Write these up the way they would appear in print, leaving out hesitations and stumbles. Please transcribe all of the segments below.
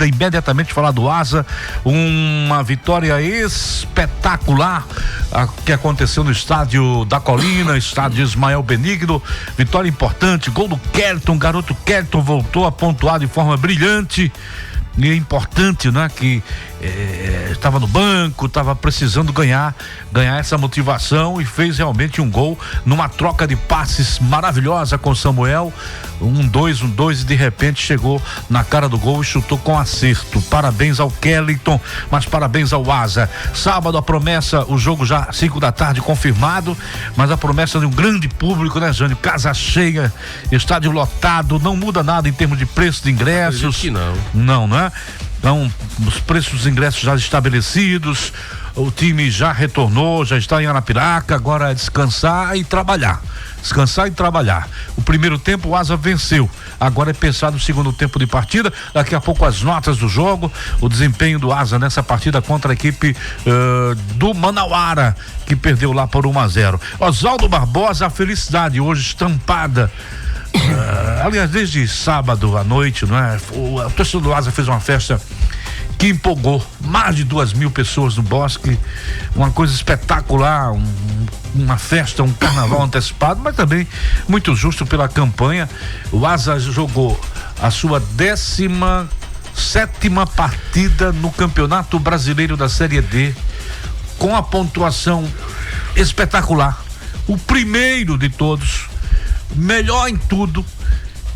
imediatamente falar do Asa, uma vitória espetacular que aconteceu no estádio da Colina, estádio Ismael Benigno, vitória importante, gol do Kelton, garoto Kelton voltou a pontuar de forma brilhante. E é importante, né, que estava no banco, estava precisando ganhar essa motivação e fez realmente um gol numa troca de passes maravilhosa com Samuel, 1-2 e de repente chegou na cara do gol e chutou com acerto. Parabéns ao Kelton, mas parabéns ao Asa. Sábado a promessa, o jogo já 5 da tarde confirmado, mas a promessa de um grande público, né, Jânio? Casa cheia, estádio lotado, não muda nada em termos de preço de ingressos. Que não. Não, né? Então, os preços dos ingressos já estabelecidos, o time já retornou, já está em Arapiraca, agora é descansar e trabalhar. O primeiro tempo o Asa venceu, agora é pensar no segundo tempo de partida, daqui a pouco as notas do jogo, o desempenho do Asa nessa partida contra a equipe do Manauara, que perdeu lá por 1-0. Oswaldo Barbosa, a felicidade hoje estampada. Aliás, desde sábado à noite, não é? O torcedor do Asa fez uma festa que empolgou mais de 2.000 pessoas no Bosque, uma coisa espetacular, uma festa, um carnaval antecipado, mas também muito justo pela campanha. O Asa jogou a sua 17ª partida no Campeonato Brasileiro da Série D, com a pontuação espetacular, o primeiro de todos, melhor em tudo.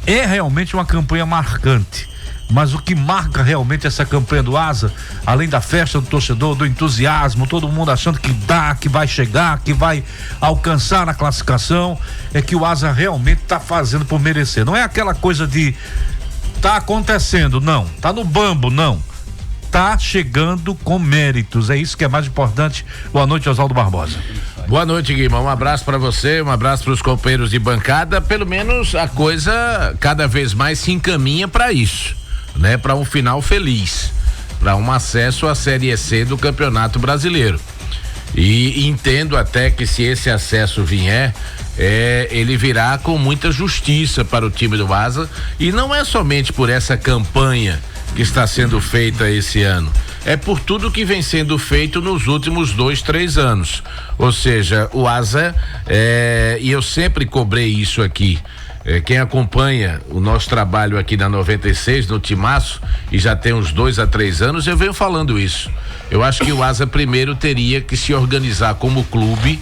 É realmente uma campanha marcante, mas o que marca realmente essa campanha do Asa, além da festa do torcedor, do entusiasmo, todo mundo achando que dá, que vai chegar, que vai alcançar a classificação, é que o Asa realmente tá fazendo por merecer. Não é aquela coisa de tá acontecendo, não, tá no bambo, não, tá chegando com méritos, é isso que é mais importante. Boa noite, Oswaldo Barbosa. Boa noite, Guima, um abraço para você, um abraço para os companheiros de bancada. Pelo menos a coisa cada vez mais se encaminha para isso, né? Para um final feliz, para um acesso à Série C do Campeonato Brasileiro. E entendo até que se esse acesso vier, ele virá com muita justiça para o time do Asa, e não é somente por essa campanha que está sendo feita esse ano, é por tudo que vem sendo feito nos últimos 2-3 anos. Ou seja, o Asa, e eu sempre cobrei isso aqui, quem acompanha o nosso trabalho aqui na 96, no Timaço, e já tem uns 2 a 3 anos, eu venho falando isso. Eu acho que o Asa primeiro teria que se organizar como clube,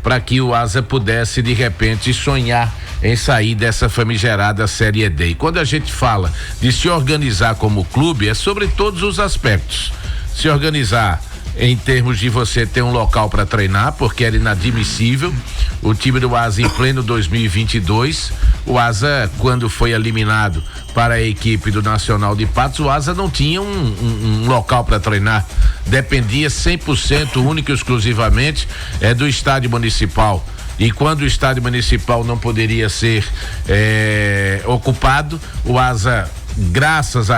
para que o Asa pudesse de repente sonhar em sair dessa famigerada Série D. E quando a gente fala de se organizar como clube, é sobre todos os aspectos. Se organizar em termos de você ter um local para treinar, porque era inadmissível o time do Asa em pleno 2022. O Asa, quando foi eliminado para a equipe do Nacional de Patos, o Asa não tinha um local para treinar, dependia 100% único e exclusivamente do estádio municipal. E quando o estádio municipal não poderia ser ocupado, o Asa, graças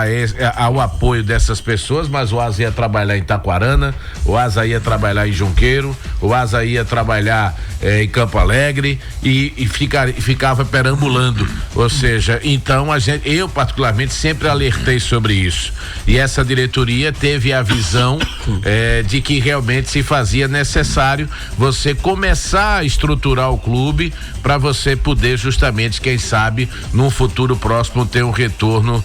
ao apoio dessas pessoas, mas o Asa ia trabalhar em Taquarana, o Asa ia trabalhar em Junqueiro, o Asa ia trabalhar em Campo Alegre e ficava perambulando. Ou seja, então eu particularmente sempre alertei sobre isso, e essa diretoria teve a visão de que realmente se fazia necessário você começar a estruturar o clube para você poder justamente, quem sabe, num futuro próximo ter um retorno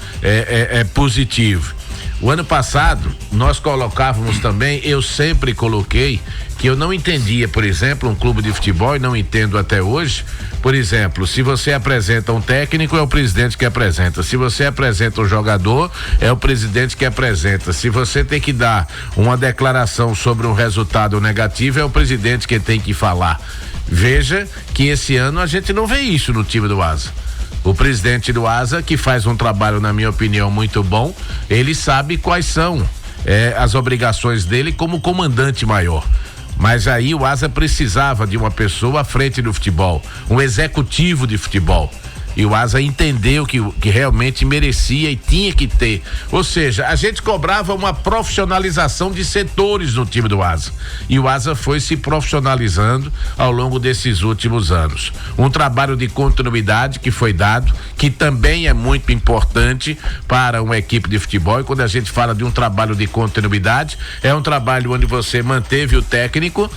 positivo. O ano passado nós colocávamos também, eu sempre coloquei que eu não entendia, por exemplo, um clube de futebol, e não entendo até hoje, por exemplo, se você apresenta um técnico, é o presidente que apresenta. Se você apresenta um jogador, é o presidente que apresenta. Se você tem que dar uma declaração sobre um resultado negativo, é o presidente que tem que falar. Veja que esse ano a gente não vê isso no time do Asa. O presidente do Asa, que faz um trabalho, na minha opinião, muito bom, ele sabe quais são as obrigações dele como comandante maior. Mas aí o Asa precisava de uma pessoa à frente do futebol, um executivo de futebol. E o Asa entendeu que realmente merecia e tinha que ter. Ou seja, a gente cobrava uma profissionalização de setores no time do Asa. E o Asa foi se profissionalizando ao longo desses últimos anos. Um trabalho de continuidade que foi dado, que também é muito importante para uma equipe de futebol. E quando a gente fala de um trabalho de continuidade, é um trabalho onde você manteve o técnico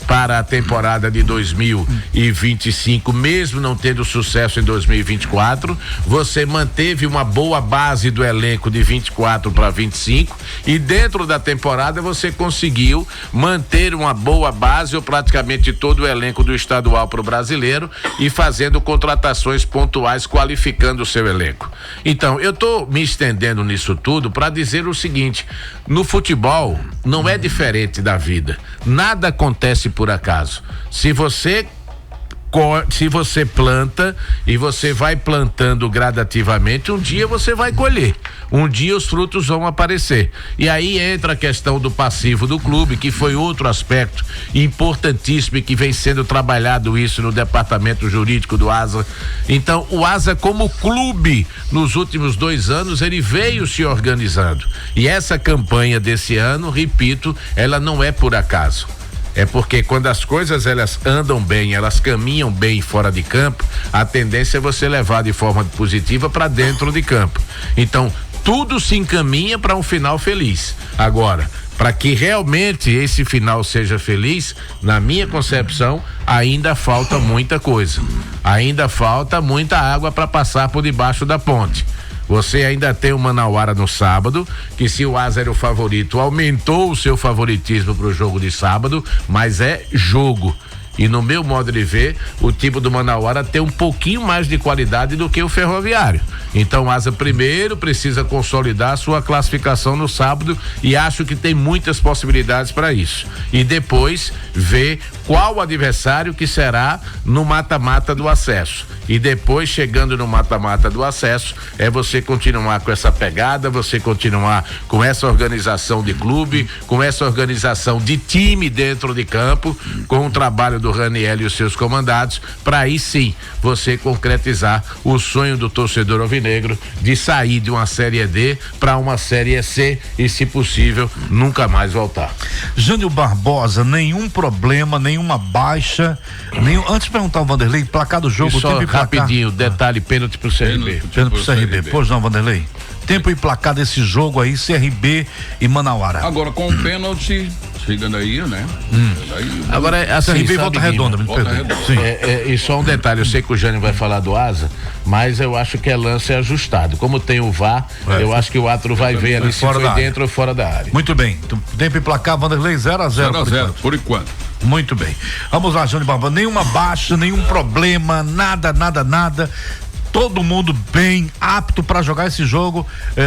para a temporada de 2025, mesmo não tendo sucesso em 2024, você manteve uma boa base do elenco de 24 para 25 e dentro da temporada você conseguiu manter uma boa base ou praticamente todo o elenco do estadual para o brasileiro e fazendo contratações pontuais, qualificando o seu elenco. Então, eu estou me estendendo nisso tudo para dizer o seguinte: no futebol não é diferente da vida, nada acontece por acaso. Se você planta e você vai plantando gradativamente, um dia você vai colher, um dia os frutos vão aparecer. E aí entra a questão do passivo do clube, que foi outro aspecto importantíssimo e que vem sendo trabalhado isso no departamento jurídico do Asa. Então, o Asa como clube, nos últimos 2 anos, ele veio se organizando. E essa campanha desse ano, repito, ela não é por acaso. É porque quando as coisas elas andam bem, elas caminham bem fora de campo, a tendência é você levar de forma positiva para dentro de campo. Então, tudo se encaminha para um final feliz. Agora, para que realmente esse final seja feliz, na minha concepção, ainda falta muita coisa. Ainda falta muita água para passar por debaixo da ponte. Você ainda tem o Manauara no sábado, que se o Asa era o favorito, aumentou o seu favoritismo para o jogo de sábado, mas é jogo. E no meu modo de ver, o time do Manauara tem um pouquinho mais de qualidade do que o Ferroviário. Então o Asa primeiro precisa consolidar a sua classificação no sábado e acho que tem muitas possibilidades para isso. E depois ver qual adversário que será no mata-mata do acesso. E depois, chegando no mata-mata do acesso, é você continuar com essa pegada, você continuar com essa organização de clube, com essa organização de time dentro de campo, com o trabalho do Raniel e os seus comandados, para aí sim você concretizar o sonho do torcedor alvinegro de sair de uma Série D para uma Série C e, se possível, nunca mais voltar. Jânio Barbosa, nenhum problema, nenhuma baixa, Antes de perguntar ao Vanderlei, placar do jogo, tempo e placar. Rapidinho, detalhe, pênalti pro CRB. Pênalti pro CRB. Pois não, Vanderlei? Tempo e placar desse jogo aí, CRB e Manauara. Agora, com o pênalti, chegando aí, né? Agora, assim, CRB volta redonda, me perdoe. E só um detalhe, eu sei que o Jânio vai falar do Asa, mas eu acho que é lance ajustado. Como tem o VAR, eu acho que o árbitro vai ver ali se foi dentro ou fora da área. Muito bem. Tempo e placar, Vanderlei, 0-0. 0-0, por enquanto. Muito bem. Vamos lá, Jânio Barbosa. Nenhuma baixa, nenhum problema, nada. Todo mundo bem, apto para jogar esse jogo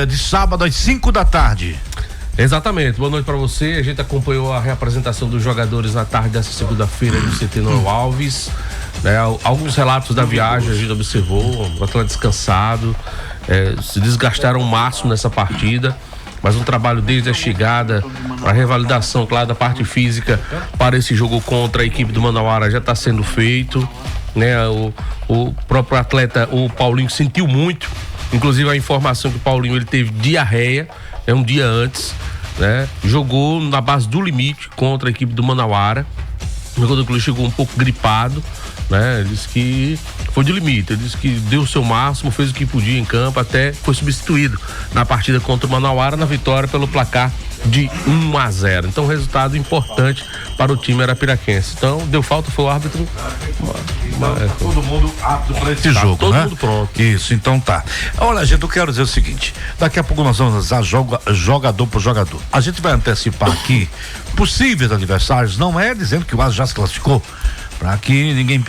de sábado às 5 da tarde. Exatamente. Boa noite para você. A gente acompanhou a reapresentação dos jogadores na tarde dessa segunda-feira no CT Noel Alves. Alguns relatos da viagem a gente observou, o atleta descansado, se desgastaram ao máximo nessa partida. Mas um trabalho desde a chegada, a revalidação, claro, da parte física para esse jogo contra a equipe do Manauara já está sendo feito, né? O próprio atleta, o Paulinho, sentiu muito, inclusive a informação que o Paulinho ele teve diarreia, um dia antes, né? Jogou na base do limite contra a equipe do Manauara, quando ele chegou um pouco gripado, né? Ele disse que foi de limite, ele disse que deu o seu máximo, fez o que podia em campo, até foi substituído na partida contra o Manauara, na vitória pelo placar de 1-0. Então, resultado importante para o time arapiraquense. Então, deu falta, foi o árbitro. Todo mundo apto para esse jogo, todo né? Mundo pronto. Isso, então tá. Olha, gente, eu quero dizer o seguinte: daqui a pouco nós vamos usar jogador por jogador. A gente vai antecipar aqui possíveis adversários, não é dizendo que o Asa já se classificou, para que ninguém.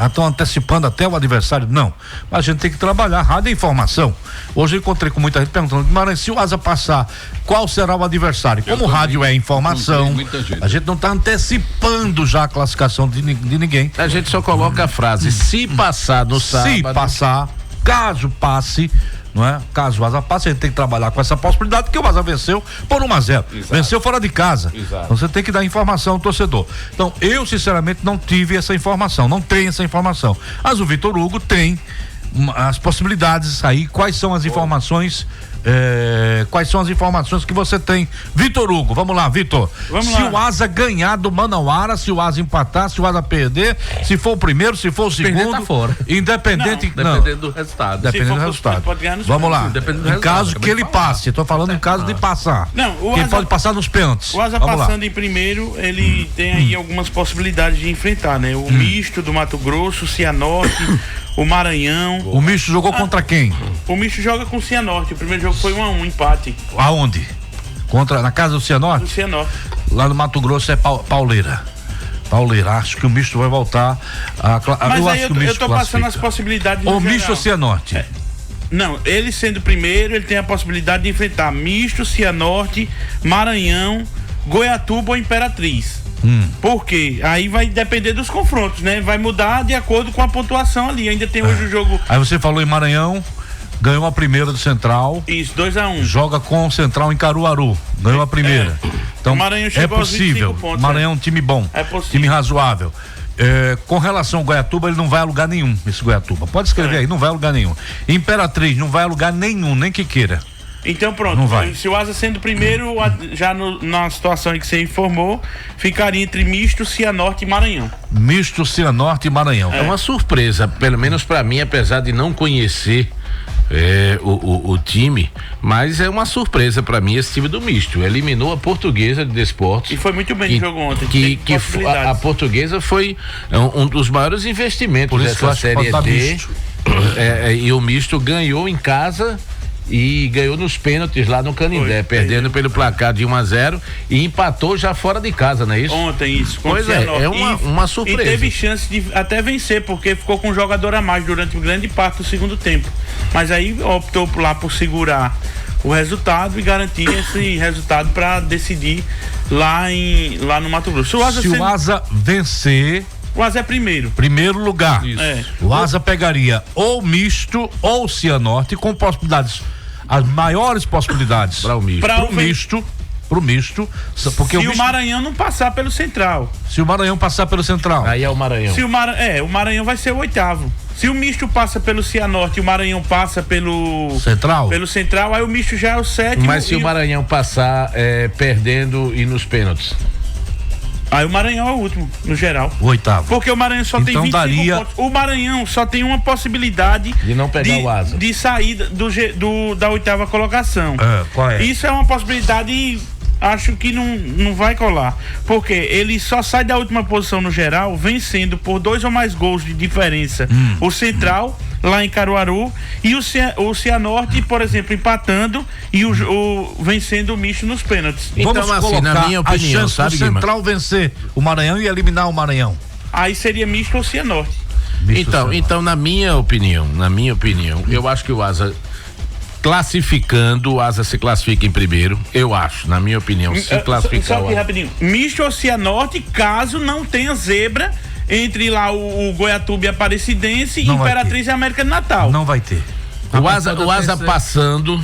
Estão antecipando até o adversário. Não. Mas a gente tem que trabalhar rádio e informação. Hoje eu encontrei com muita gente perguntando, Guimarães, se o Asa passar, qual será o adversário? Como o rádio é informação, a gente não está antecipando já a classificação de ninguém. A gente só coloca a frase, se passar no sábado. Se passar, caso passe, não é? Caso o Asa passe, a gente tem que trabalhar com essa possibilidade, porque o Asa venceu por 1-0. Venceu fora de casa. Exato. Então você tem que dar informação ao torcedor. Então, eu sinceramente não tive essa informação, não tenho essa informação. Mas o Vitor Hugo tem as possibilidades aí, quais são as informações que você tem? Vitor Hugo, vamos lá, Vitor. Se o Asa ganhar do Manauara, se o Asa empatar, se o Asa perder, se for o primeiro, se for o segundo, tá fora. Independente Dependendo do resultado. Dependendo do resultado. Vamos lá. Em caso que ele passe, eu tô falando em caso de passar. Não, Quem pode passar nos pênaltis. O Asa passando em primeiro, ele tem aí algumas possibilidades de enfrentar, né? O misto do Mato Grosso, o Cianorte, o Maranhão. O misto jogou contra quem? O misto joga com o Cianorte. O primeiro jogo foi 1-1, empate. Aonde? Na casa do Cianorte? Do Cianorte. Lá no Mato Grosso é Pauleira. Acho que o misto vai voltar Mas aí eu tô passando as possibilidades. O misto ou Cianorte? Não, ele sendo primeiro, ele tem a possibilidade de enfrentar misto, Cianorte, Maranhão, Goiatuba ou Imperatriz. Por quê? Aí vai depender dos confrontos, né? Vai mudar de acordo com a pontuação ali. Ainda tem hoje o jogo. Aí você falou em Maranhão, ganhou a primeira do Central. Isso, 2-1. Joga com o Central em Caruaru, ganhou a primeira. Então, o Maranhão chegou é possível. Aos 25 pontos, Maranhão é um time bom, time razoável. Com relação ao Goiatuba, ele não vai a lugar nenhum, esse Goiatuba. Pode escrever aí, não vai a lugar nenhum. Imperatriz, não vai a lugar nenhum, nem que queira. Então pronto, não vai. Se o Asa sendo primeiro, já na situação em que você informou, ficaria entre misto, Cianorte e Maranhão. Misto, Cianorte e Maranhão. É uma surpresa, pelo menos pra mim, apesar de não conhecer o time, mas é uma surpresa pra mim esse time do misto. Eliminou a Portuguesa de Desportos. E foi muito bem no jogo ontem. A Portuguesa foi um dos maiores investimentos dessa Série D. E o misto ganhou em casa e ganhou nos pênaltis lá no Canindé, perdendo pelo placar de 1-0 e empatou já fora de casa, não é isso? Ontem, isso. Pois é uma surpresa. E teve chance de até vencer, porque ficou com um jogador a mais durante grande parte do segundo tempo. Mas aí optou por segurar o resultado e garantir esse resultado para decidir lá no Mato Grosso. Se o Asa vencer, o Asa é primeiro lugar. O Asa pegaria ou misto ou Cianorte, com possibilidades, as maiores possibilidades para o misto. Pro misto, porque se o Maranhão não passar pelo Central. Se o Maranhão passar pelo Central. Aí é o Maranhão. O Maranhão vai ser o 8º. Se o misto passa pelo Cianorte e o Maranhão passa pelo Central, aí o misto já é o 7º. Mas se o Maranhão passar perdendo e nos pênaltis? Aí o Maranhão é o último, no geral. O 8º. Porque o Maranhão só tem 25 pontos. O Maranhão só tem uma possibilidade de não pegar o Asa. De sair da 8ª colocação. Qual é? Isso é uma possibilidade, acho que não vai colar. Porque ele só sai da última posição no geral, vencendo por 2 ou mais gols de diferença o Central, lá em Caruaru, e o Cianorte, por exemplo, empatando e vencendo o misto nos pênaltis. Vamos então, colocar na minha opinião, a chance do Central vencer o Maranhão e eliminar o Maranhão. Aí seria misto ou Cianorte. Então, na minha opinião, eu acho que o Asa classificando, o Asa se classifica em primeiro, eu acho, na minha opinião, se classificar. Só que rapidinho, misto ou Cianorte, caso não tenha zebra entre lá o Goiatuba e Aparecidense e Imperatriz e América de Natal. Não vai ter. O Asa passando,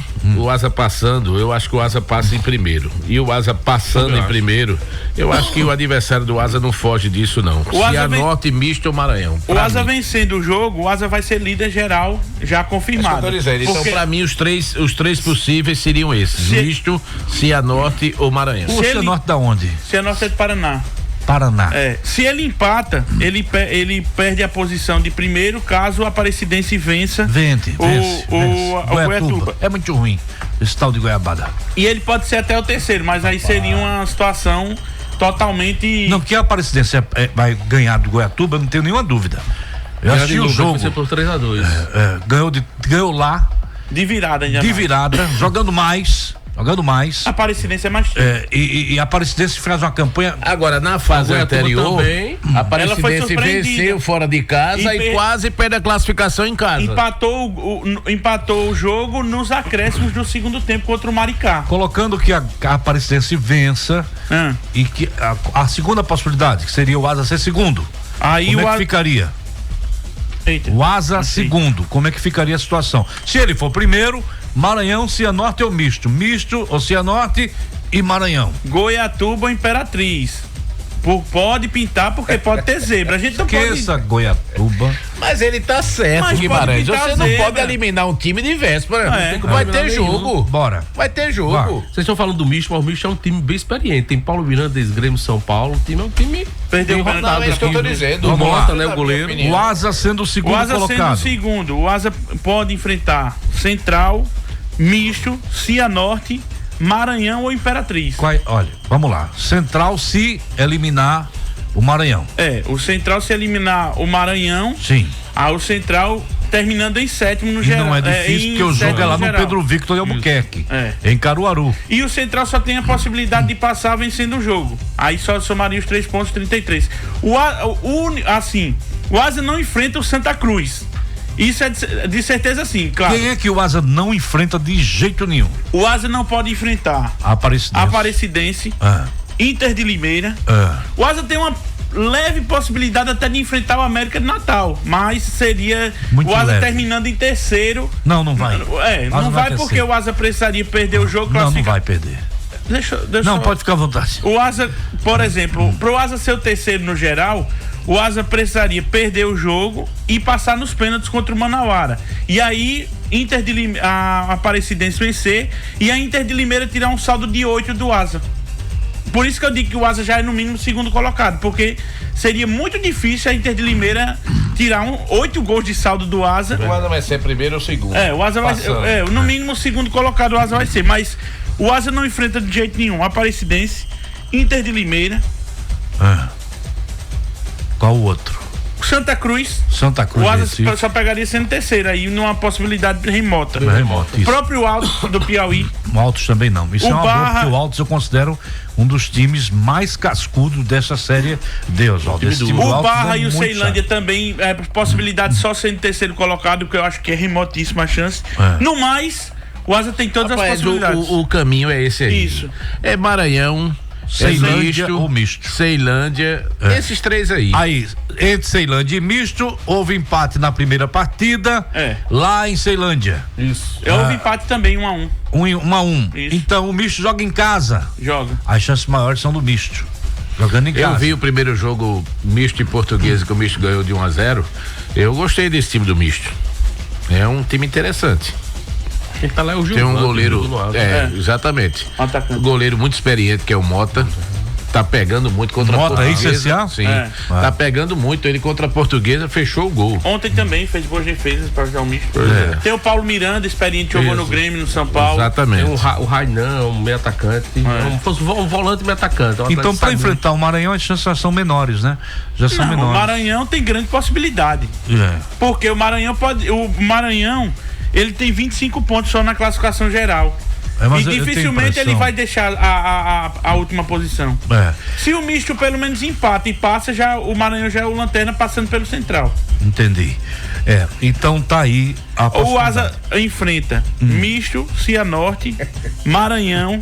eu acho que o Asa passa em primeiro. E o Asa passando em primeiro, eu acho que o adversário do Asa não foge disso, não. Cianorte, misto ou Maranhão. O Asa vencendo o jogo, o Asa vai ser líder geral, já confirmado. Então, pra mim, os três possíveis seriam esses: misto, Cianorte ou Maranhão. O Cianorte da onde? Cianorte é de Paraná. Se ele empata, ele perde a posição de primeiro, caso o Aparecidense vença o Goiatuba. É muito ruim esse tal de goiabada. E ele pode ser até o terceiro, mas aí seria uma situação totalmente... Não, que a Aparecidense vai ganhar do Goiatuba, eu não tenho nenhuma dúvida. Eu assisti o jogo. Por 3-2. Ganhou lá. De virada, jogando mais. A Aparecidense é mais e a Aparecidense faz uma campanha. Agora, na fase anterior, a Aparecidense venceu fora de casa e quase perde a classificação em casa. Empatou o jogo nos acréscimos do segundo tempo contra o Maricá. Colocando que a Aparecidense vença e que a segunda possibilidade, que seria o Asa ser segundo. Aí como é que ficaria? Eita. O Asa segundo, como é que ficaria a situação? Se ele for primeiro, Maranhão, Cianorte ou misto ou Cianorte e Maranhão. Goiatuba ou Imperatriz. Pode pintar porque pode ter zebra. A gente não Esqueça pode. Goiatuba. Mas ele tá certo, Mas Guimarães. pode pintar Você não zebra. pode eliminar um time de véspera. É. Vai ter Não, jogo. Bora. Vai ter jogo. Vai. Vocês estão falando do Misto, mas o Misto é um time bem experiente. Tem Paulo Mirandes, Grêmio São Paulo. O time é um time Perdeu bem o pênalti. rodado. Não, é isso que eu tô aqui. dizendo. O Vamos Mota, lá. né, o goleiro. O Asa sendo o segundo O Asa sendo o colocado. segundo. O Asa pode enfrentar Central, Misto, Cianorte, Maranhão ou Imperatriz. Olha, vamos lá. Central se eliminar o Maranhão. O Central se eliminar o Maranhão, Sim. o Central terminando em sétimo no E geral. não é difícil porque o jogo é lá no geral. Pedro Victor de Albuquerque. É. Em Caruaru. E o Central só tem a possibilidade de passar vencendo o jogo. Aí só somaria os 3 pontos, 33. O Asa não enfrenta o Santa Cruz. Isso é de certeza sim, claro. Quem é que o Asa não enfrenta de jeito nenhum? O Asa não pode enfrentar A Aparecidense, Inter de Limeira. O Asa tem uma leve possibilidade até de enfrentar o América de Natal, mas seria Muito o Asa leve. terminando em terceiro. Não vai. Não vai porque o Asa precisaria perder o jogo. Não vai perder. Deixa Não, pode ficar à vontade. O Asa, por exemplo, pro Asa ser o terceiro no geral, o Asa precisaria perder o jogo e passar nos pênaltis contra o Manauara. E aí, a Aparecidense vencer e a Inter de Limeira tirar um saldo de 8 do Asa. Por isso que eu digo que o Asa já é no mínimo segundo colocado, porque seria muito difícil a Inter de Limeira tirar 8 gols de saldo do Asa. O Asa vai ser primeiro ou segundo. O Asa vai ser, no mínimo segundo colocado o Asa vai ser, mas o Asa não enfrenta de jeito nenhum Aparecidense, Inter de Limeira. Qual o outro? Santa Cruz. O Asa Recife. só pegaria sendo terceiro aí, numa possibilidade remota. Remota, O próprio Altos do Piauí. O Altos também não. Isso O é uma boa, Barra- porque o Altos eu considero um dos times mais cascudos dessa série D, Oswaldo. Esse time do O Altos Barra é e o muito Ceilândia chato. também possibilidade só sendo terceiro colocado, porque eu acho que é remotíssima a chance. No mais, o Asa tem todas as Rapaz, possibilidades. o caminho é esse aí. Isso. É Maranhão, Ceilândia ou Misto. Ceilândia, esses três aí. Aí, entre Ceilândia e Misto, houve empate na primeira partida, lá em Ceilândia. Isso. Houve empate também, 1-1. 1-1. Isso. Então o Misto joga em casa. Joga. As chances maiores são do Misto. Jogando em casa. Eu vi o primeiro jogo Misto e Portuguesa, que o Misto ganhou de 1-0. Eu gostei desse time do Misto. É um time interessante. Quem tá lá é o Gil. Tem um goleiro. É. Exatamente. Atacante. Um goleiro muito experiente, que é o Mota. Tá pegando muito contra a Mota, Portuguesa. ex-CSA? Sim. É. Tá pegando muito. Ele contra a Portuguesa fechou o gol. Ontem também fez boas defesas para jogar o Misto. É. Tem o Paulo Miranda, experiente, jogou no Grêmio, no São Paulo. Exatamente. Tem o Rainan, um meio atacante. Um volante meio atacante. Então, para enfrentar o Maranhão, as chances já são menores, né? Já são Não, o menores. Maranhão tem grande possibilidade. Porque o Maranhão ele tem 25 pontos só na classificação geral. Mas e eu tenho dificilmente ele impressão. vai deixar a última posição. Se o Misto pelo menos empata e passa, o Maranhão já é o lanterna passando pelo Central. Entendi. Então tá aí a O possibilidade. Asa enfrenta Misto, Cianorte, Maranhão,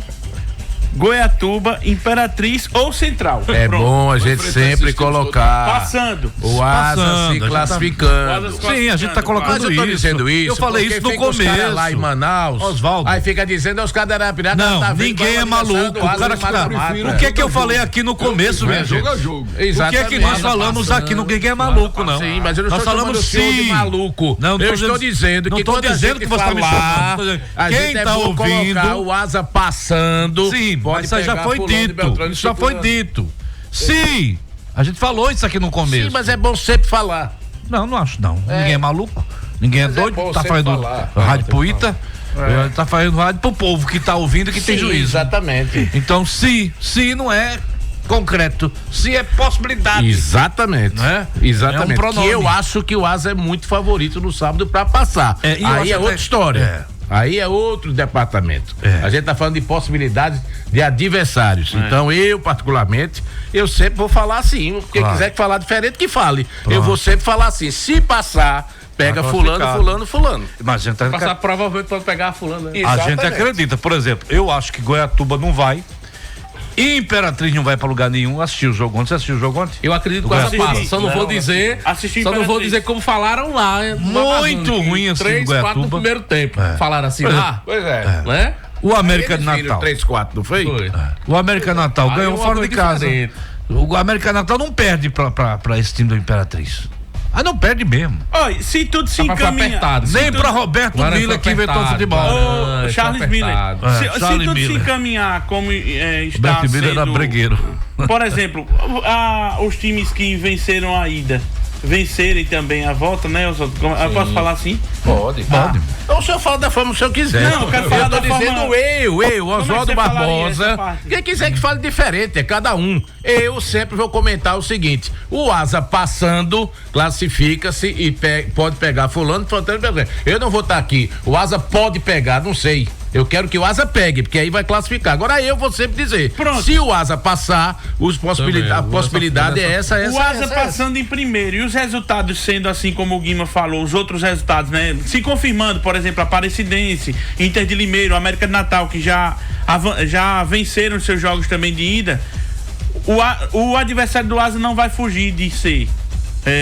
Goiatuba, Imperatriz ou Central. É Pronto. bom a gente sempre colocar Passando. o Asa Passando, se a gente tá- classificando. Sim, a gente tá colocando Mas eu tô isso. dizendo isso. Eu falei porque isso no fica os caras começo. lá em Manaus. Oswaldo. Aí fica dizendo, os caras da Arapiraca. Não, tá vendo, ninguém é vai maluco. conversando, O cara no fica. mata-mata. O que é que eu falei aqui no começo, minha gente? Jogo a jogo. O que é que Exatamente. nós falamos aqui? Ninguém é maluco, não. Sim, mas eu não Nós estou falamos chamando o senhor de maluco. Não, eu estou dizendo não que tô quando dizendo a que gente você tá me falar, chamando, tô dizendo. a Quem gente é tá bom ouvindo- colocar o Asa passando. Sim, pode mas isso aí já pegar foi fulano e dito. Beltrano e Isso já foi ciclano. dito. Sim, a gente falou isso aqui no começo. Sim, mas é bom sempre falar. Não acho não. Ninguém é maluco, ninguém é Mas é doido, bom tá sempre fazendo falar. rádio Puíta, tá fazendo rádio pro povo que tá ouvindo e que tem Sim, juízo. exatamente. Então, se não é concreto, se é possibilidade. Exatamente. Né? Exatamente. É um pronome. Que eu acho que o Asa é muito favorito no sábado pra passar. E eu Aí acho é até- outra história. Aí é outro departamento. A gente tá falando de possibilidades de adversários. Então, eu, particularmente, eu sempre vou falar assim. Quem Claro. quiser falar diferente, que fale. Pronto. Eu vou sempre falar assim. Se passar, pega Tá fulano, classificado. fulano. Mas a gente, Passar provavelmente pode pegar a fulana. Né? a gente acredita. Por exemplo, eu acho que Goiatuba não vai. E Imperatriz não vai pra lugar nenhum. Assistiu o jogo ontem? Você assistiu o jogo ontem? Eu acredito que Do essa Goiatuba? passa. Só não vou dizer. Assisti Só não vou Imperatriz. dizer como falaram lá. Muito ruim assim, 3, do 4 Goiatuba. no primeiro tempo. Falaram assim Pois é. lá. Pois é. Né? O América de Eles viram Natal. 3-4, não foi? Foi. O América de Natal Aí ganhou é uma fora de coisa casa. diferente. O América Natal não perde pra esse time do Imperatriz. Ah, não perde mesmo. Olha, se tudo se encaminha. Nem pra Roberto Miller que inventou o futebol. Ô, Charles Miller. Se tudo se encaminhar como está Roberto Miller era bregueiro. Por exemplo, os times que venceram a ida vencerem também a volta, né? Eu posso falar assim? Pode. Então o senhor fala da forma que o senhor quiser. Não, eu quero falar da forma... dizendo eu, Oswaldo Barbosa. Quem quiser que fale diferente, é cada um. Eu sempre vou comentar o seguinte: o Asa passando, classifica-se e pode pegar fulano. Eu não vou estar aqui. O Asa pode pegar, não sei. Eu quero que o Asa pegue, porque aí vai classificar. Agora eu vou sempre dizer, se o Asa passar, a possibilidade é essa. O Asa passando em primeiro e os resultados sendo assim como o Guima falou, os outros resultados, né? Se confirmando, por exemplo, a Aparecidense, Inter de Limeiro, América de Natal, que já venceram seus jogos também de ida, o adversário do Asa não vai fugir de ser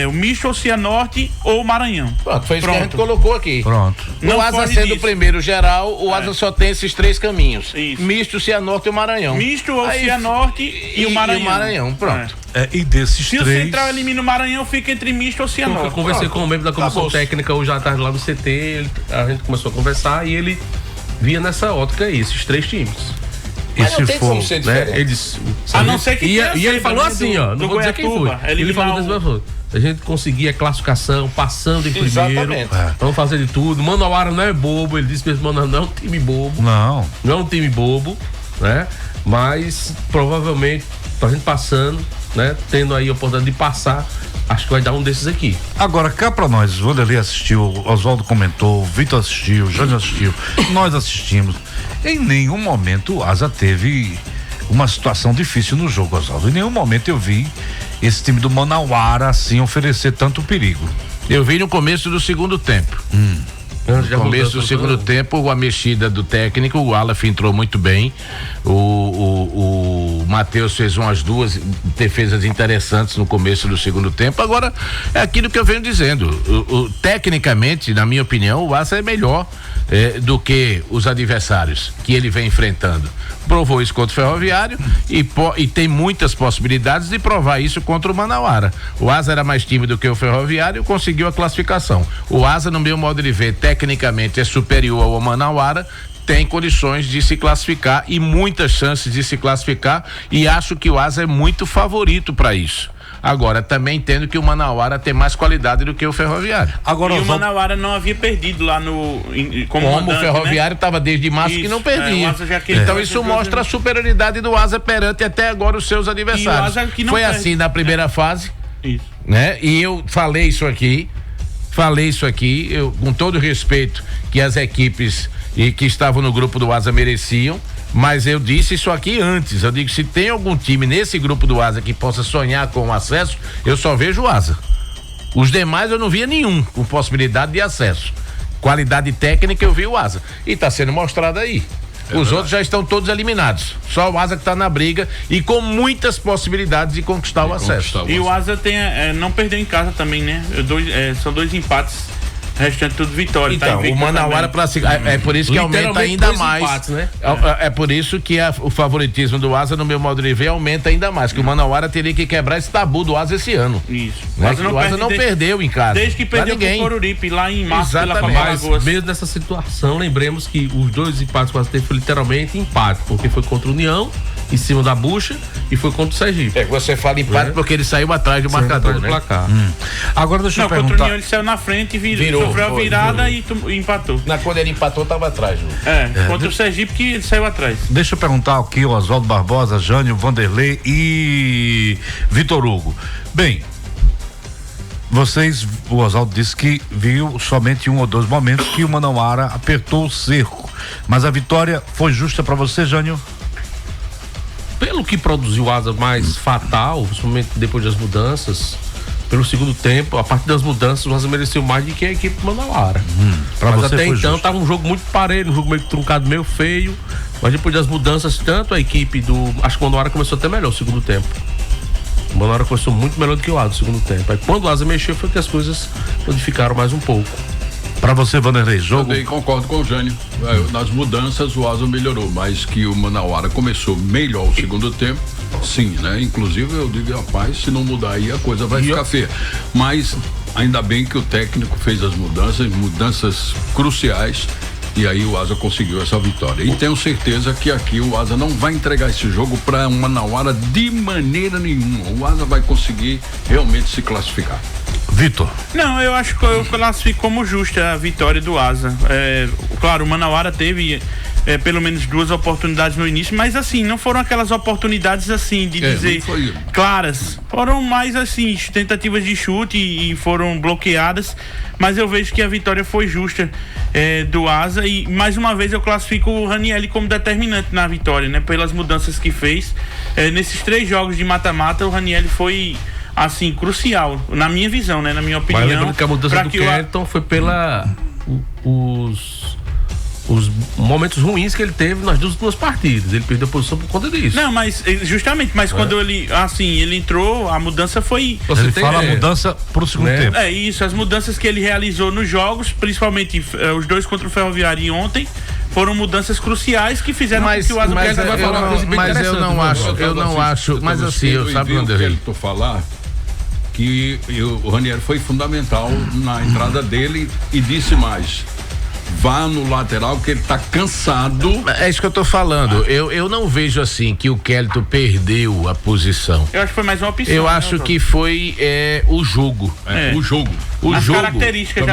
o misto ou Cianorte ou Maranhão. Pronto, foi isso que a gente colocou aqui. Pronto. O Asa sendo o primeiro geral, o Asa só tem esses 3 caminhos. Isso. Misto, Cianorte e o Maranhão. Misto ou Cianorte e o Maranhão. E o Maranhão, pronto. E desses se 3... o Central elimina o Maranhão, fica entre misto ou Cianorte. Eu conversei com o membro da comissão técnica hoje à tarde lá no CT, a gente começou a conversar e ele via nessa ótica aí, esses 3 times. Mas não tem como ser diferente. Eles, a não ser que e ele falou assim, ó, não vou dizer quem foi. Ele falou desse a gente conseguir a classificação, passando em primeiro. Vamos fazer de tudo. Manauara não é bobo, ele disse mesmo, Manauara não é um time bobo. Não é um time bobo, né? Mas provavelmente, a gente passando, né? Tendo aí a oportunidade de passar, acho que vai dar um desses aqui. Agora, cá pra nós, o Vanderlei assistiu, o Oswaldo comentou, o Vitor assistiu, o Jânio assistiu, nós assistimos. Em nenhum momento o Asa teve uma situação difícil no jogo, Oswaldo. Em nenhum momento eu vi esse time do Manauara assim oferecer tanto perigo. Eu vi no começo do segundo tempo. No começo do segundo tempo, a mexida do técnico, o Aleph entrou muito bem, o Matheus fez umas 2 defesas interessantes no começo do segundo tempo. Agora, é aquilo que eu venho dizendo, tecnicamente, na minha opinião, o Asa é melhor do que os adversários que ele vem enfrentando. Provou isso contra o Ferroviário e tem muitas possibilidades de provar isso contra o Manauara. O Asa era mais time do que o Ferroviário, conseguiu a classificação. O Asa, no meu modo de ver, tecnicamente é superior ao Manauara, tem condições de se classificar e muitas chances de se classificar, e acho que o Asa é muito favorito para isso. Agora, também entendo que o Manauara tem mais qualidade do que o Ferroviário. Agora, o Manauara não havia perdido lá como o Ferroviário estava, né? Desde março que não perdia. Então isso mostra a superioridade do Asa perante até agora os seus adversários. Foi assim na primeira fase, né? E eu falei isso aqui, eu, com todo o respeito que as equipes que estavam no grupo do Asa mereciam, mas eu disse isso aqui antes. Eu digo, se tem algum time nesse grupo do Asa que possa sonhar com o acesso, eu só vejo o Asa. Os demais eu não via nenhum com possibilidade de acesso. Qualidade técnica eu vi o Asa. E está sendo mostrado aí. Os outros já estão todos eliminados. Só o Asa que está na briga e com muitas possibilidades de conquistar o acesso. E o Asa não perdeu em casa também, né? São 2 empates. Restante tudo vitória. Então, o Manauara é por isso que aumenta ainda mais. Empates, né? É por isso que o favoritismo do Asa, no meu modo de ver, aumenta ainda mais. Que o Manauara teria que quebrar esse tabu do Asa esse ano. Isso. Né? O Asa não perdeu em casa. Desde que perdeu com o Coruripe lá em março pela Copa Lagoas. Mesmo nessa situação, lembremos que os 2 empates que o Asa teve foi literalmente empate, porque foi contra o União, em cima da bucha, e foi contra o Sergipe. Você fala empate porque ele saiu atrás do marcador, né? Placar. Agora deixa eu perguntar. Contra o União ele saiu na frente e sofreu a virada e empatou. Quando ele empatou, tava atrás. Contra o Sergipe que ele saiu atrás. Deixa eu perguntar aqui o Oswaldo Barbosa, Jânio, Vanderlei e Vitor Hugo. Bem, o Oswaldo disse que viu somente 1 ou 2 momentos que o Manauara apertou o cerco, mas a vitória foi justa para você, Jânio? Pelo que produziu o Asa mais fatal, principalmente depois das mudanças, pelo segundo tempo, a partir das mudanças, o Asa mereceu mais do que a equipe do Manauara. Mas até então estava um jogo muito parelho, um jogo meio truncado, meio feio, mas depois das mudanças, tanto a equipe acho que o Manauara começou até melhor o segundo tempo. O Manauara começou muito melhor do que o Asa no segundo tempo. Aí quando o Asa mexeu foi que as coisas modificaram mais um pouco. Pra você, Vanderlei, jogo... Também concordo com o Jânio. Nas mudanças o Asa melhorou, mas que o Manauara começou melhor o segundo tempo, sim, né? Inclusive eu digo, rapaz, se não mudar aí a coisa vai ficar feia. Mas ainda bem que o técnico fez as mudanças cruciais, e aí o Asa conseguiu essa vitória. E tenho certeza que aqui o Asa não vai entregar esse jogo para o Manauara de maneira nenhuma. O Asa vai conseguir realmente se classificar. Vitor. Não, eu acho que eu classifico como justa a vitória do Asa. Claro, o Manauara teve pelo menos 2 oportunidades no início, mas assim, não foram aquelas oportunidades assim, de dizer claras. Foram mais assim, tentativas de chute e foram bloqueadas, mas eu vejo que a vitória foi justa do Asa, e mais uma vez eu classifico o Ranieri como determinante na vitória, né? Pelas mudanças que fez. Nesses 3 jogos de mata-mata, o Ranieri foi assim, crucial, na minha visão, né? Na minha opinião. Mas lembrando que a mudança do Kelton foi pela os momentos ruins que ele teve nas 2 partidas. Ele perdeu a posição por conta disso. Não, mas justamente, quando ele entrou, a mudança foi... Ele fala a mudança pro segundo tempo. Isso, as mudanças que ele realizou nos jogos, principalmente os 2 contra o Ferroviário e ontem, foram mudanças cruciais que fizeram com que o Asa vai falar uma coisa bem interessante. Mas eu não acho, mas assim, eu sabe onde ele tô falar que o Ranieri foi fundamental na entrada dele e disse mais: vá no lateral que ele tá cansado. É isso que eu tô falando. Eu não vejo assim que o Kelton perdeu a posição. Eu acho que foi mais uma opção. Eu acho que foi o jogo. O jogo.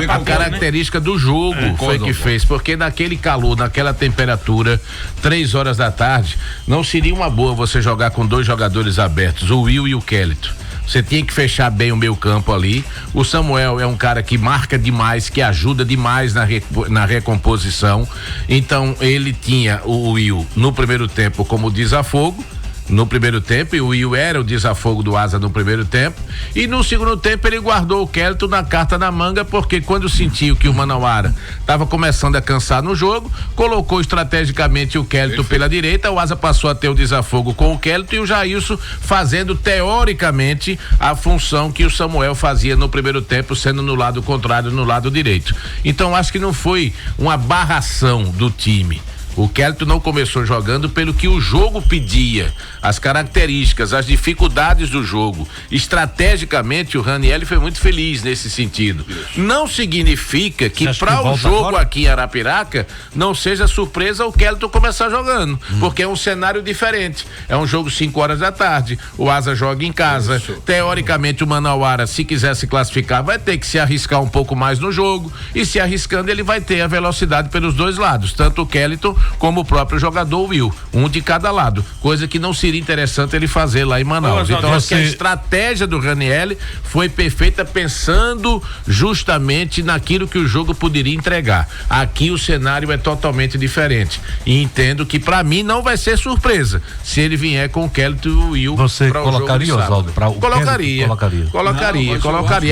A característica do jogo foi que fez, porque naquele calor, naquela temperatura, 3 horas da tarde, não seria uma boa você jogar com 2 jogadores abertos, o Will e o Kelton. Você tinha que fechar bem o meio campo ali. O Samuel é um cara que marca demais, que ajuda demais na recomposição. Então ele tinha o Will no primeiro tempo como desafogo. No primeiro tempo, e o Will era o desafogo do Asa no primeiro tempo, e no segundo tempo ele guardou o Kelton na carta na manga, porque quando sentiu que o Manauara estava começando a cansar no jogo, colocou estrategicamente o Kelton pela direita, o Asa passou a ter o desafogo com o Kelton e o Jailson fazendo teoricamente a função que o Samuel fazia no primeiro tempo, sendo no lado contrário, no lado direito. Então acho que não foi uma barração do time. O Kelton não começou jogando pelo que o jogo pedia, as características, as dificuldades do jogo. Estrategicamente, o Ranieri foi muito feliz nesse sentido. Não significa que para o jogo agora? Aqui em Arapiraca não seja surpresa o Kelton começar jogando, porque é um cenário diferente. É um jogo 5 horas da tarde, o Asa joga em casa. Teoricamente, o Manauara, se quiser se classificar, vai ter que se arriscar um pouco mais no jogo, e se arriscando ele vai ter a velocidade pelos 2 lados, tanto o Kelton como o próprio jogador Will, um de cada lado, coisa que não seria interessante ele fazer lá em Manaus. Então acho que a estratégia do Ranieri foi perfeita, pensando justamente naquilo que o jogo poderia entregar. Aqui o cenário é totalmente diferente, e entendo que para mim não vai ser surpresa se ele vier com o Kelton e o Will. Você colocaria, Oswaldo, para o Colocaria.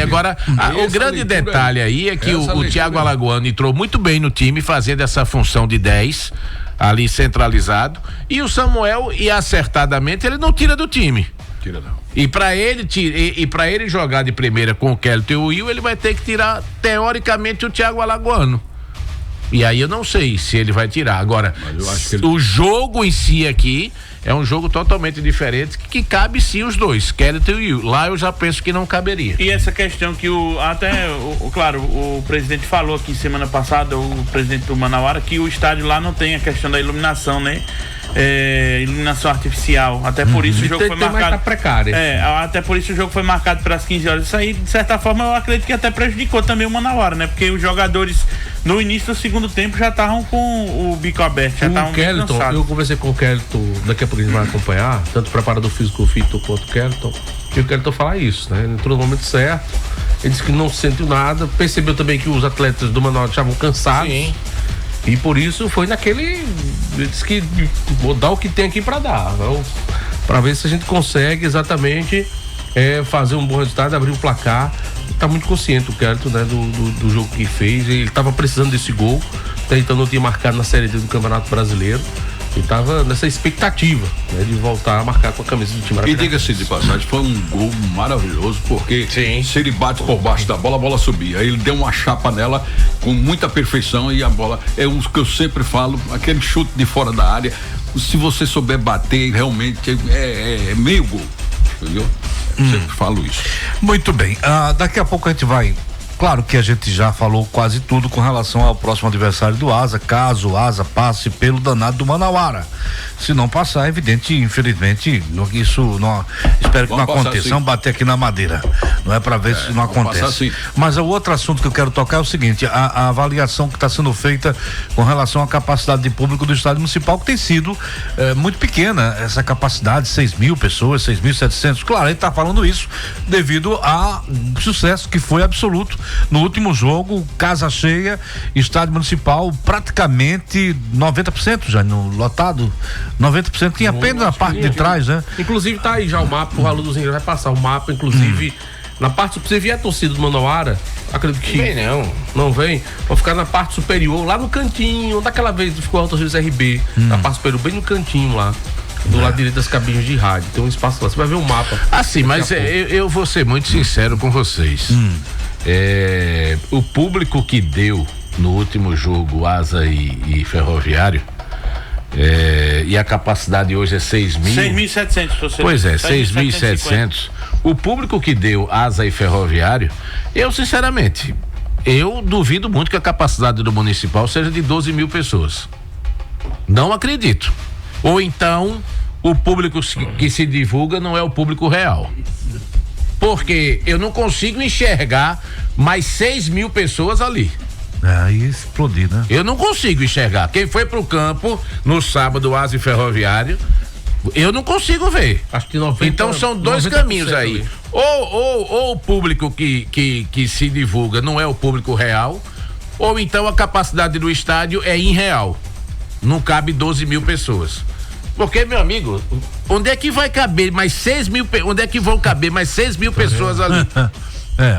Agora, o grande detalhe aí é que o Thiago Alagoano entrou muito bem no time, fazendo essa função de 10 ali centralizado, e o Samuel, e acertadamente, ele não tira do time. Tira não. E para ele jogar de primeira com o Kelton e o Will, ele vai ter que tirar teoricamente o Thiago Alagoano. E aí eu não sei se ele vai tirar. Agora, o jogo em si aqui é um jogo totalmente diferente, que cabe sim os 2, Kelton e Will. Lá eu já penso que não caberia. E essa questão que claro, o presidente falou aqui semana passada, o presidente do Manauara, que o estádio lá não tem a questão da iluminação, né? Iluminação artificial, até por isso o jogo foi marcado precária. Até por isso o jogo foi marcado para as 15 horas. Isso aí, de certa forma, eu acredito que até prejudicou também o Manauara, né? Porque os jogadores no início do segundo tempo já estavam com o bico aberto, já estavam cansados. Eu conversei com o Kelton, daqui a pouco a gente vai acompanhar, tanto o preparador físico Fito quanto o Kelton, e o Kelton fala isso, né? Ele entrou no momento certo, ele disse que não sentiu nada, percebeu também que os atletas do Manauara estavam cansados. Sim. E por isso foi naquele. Disse que vou dar o que tem aqui para dar. Para ver se a gente consegue exatamente fazer um bom resultado, abrir o placar. Tá muito consciente o Kelton, né, do jogo que fez. Ele estava precisando desse gol. Até então não tinha marcado na Série D do Campeonato Brasileiro. E tava nessa expectativa, né, de voltar a marcar com a camisa do time. E diga-se de passagem, foi um gol maravilhoso, porque se ele bate por baixo da bola, a bola subia. Aí ele deu uma chapa nela com muita perfeição e a bola é um que eu sempre falo, aquele chute de fora da área, se você souber bater, realmente é meio gol, entendeu? Sempre falo isso. Muito bem, daqui a pouco a gente vai. Claro que a gente já falou quase tudo com relação ao próximo adversário do Asa, caso o Asa passe pelo danado do Manauara. Se não passar, é evidente, infelizmente, isso não, espero que não aconteça. Vamos bater aqui na madeira. Não é para ver se não acontece. Mas o outro assunto que eu quero tocar é o seguinte: a avaliação que está sendo feita com relação à capacidade de público do estádio municipal, que tem sido muito pequena, essa capacidade, 6.000 pessoas, 6.700. Claro, a gente está falando isso devido ao sucesso que foi absoluto no último jogo, casa cheia, estádio municipal praticamente 90% já no lotado. 90% tinha apenas na parte de trás, né? Inclusive tá aí já o mapa, o valor dos ingressos vai passar o mapa, inclusive na parte, se você vier a torcida do Manauara, acredito que não vem, vai ficar na parte superior, lá no cantinho, daquela vez ficou a torcida do RB, na parte superior, bem no cantinho lá, do lado direito das cabines de rádio, tem um espaço lá, você vai ver o mapa. Assim, mas eu vou ser muito sincero com vocês. O público que deu no último jogo Asa e Ferroviário, e a capacidade hoje é 6.700. Pois é, 6.700. O público que deu Asa e Ferroviário, eu sinceramente, eu duvido muito que a capacidade do municipal seja de 12.000 pessoas. Não acredito. Ou então o público que se divulga não é o público real. Porque eu não consigo enxergar mais 6.000 pessoas ali. Aí explodir, né? Eu não consigo enxergar. Quem foi pro campo no sábado, Asa e Ferroviário, eu não consigo ver. Acho que 90%. Então são dois caminhos aí. Ali. Ou o público que se divulga não é o público real, ou então a capacidade do estádio é irreal. Não cabe 12.000 pessoas. Porque, meu amigo, onde é que vai caber mais 6.000? Onde é que vão caber mais 6.000 pessoas ali?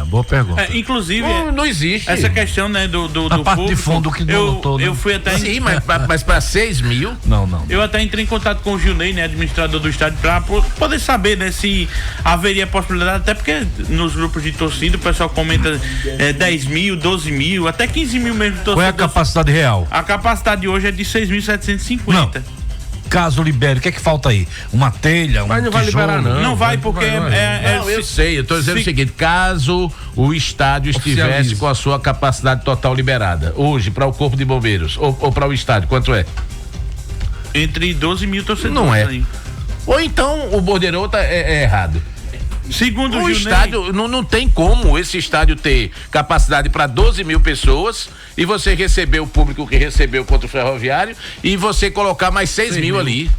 Boa pergunta. Inclusive, não existe. Essa questão, né, do parte público, de fundo que não notou, né? Eu fui até. Sim, mas para 6.000? Não. Eu até entrei em contato com o Gilney, né, administrador do estádio, para poder saber, né, se haveria possibilidade, até porque nos grupos de torcida o pessoal comenta 10.000, 12.000, até 15.000 mesmo de torcida. Qual é a capacidade real? A capacidade hoje é de 6.750. Caso libere, o que é que falta aí? Uma telha, mas não vai liberar, não vai, porque eu sei, eu tô dizendo o seguinte: caso o estádio estivesse com a sua capacidade total liberada, hoje, para o Corpo de Bombeiros, ou para o estádio, quanto é? Entre 12.000 torcedores. Não é. Aí. Ou então o bordeiro é errado. Segundo o estádio, não tem como esse estádio ter capacidade para 12.000 pessoas e você receber o público que recebeu contra o Ferroviário e você colocar mais 6.000 ali.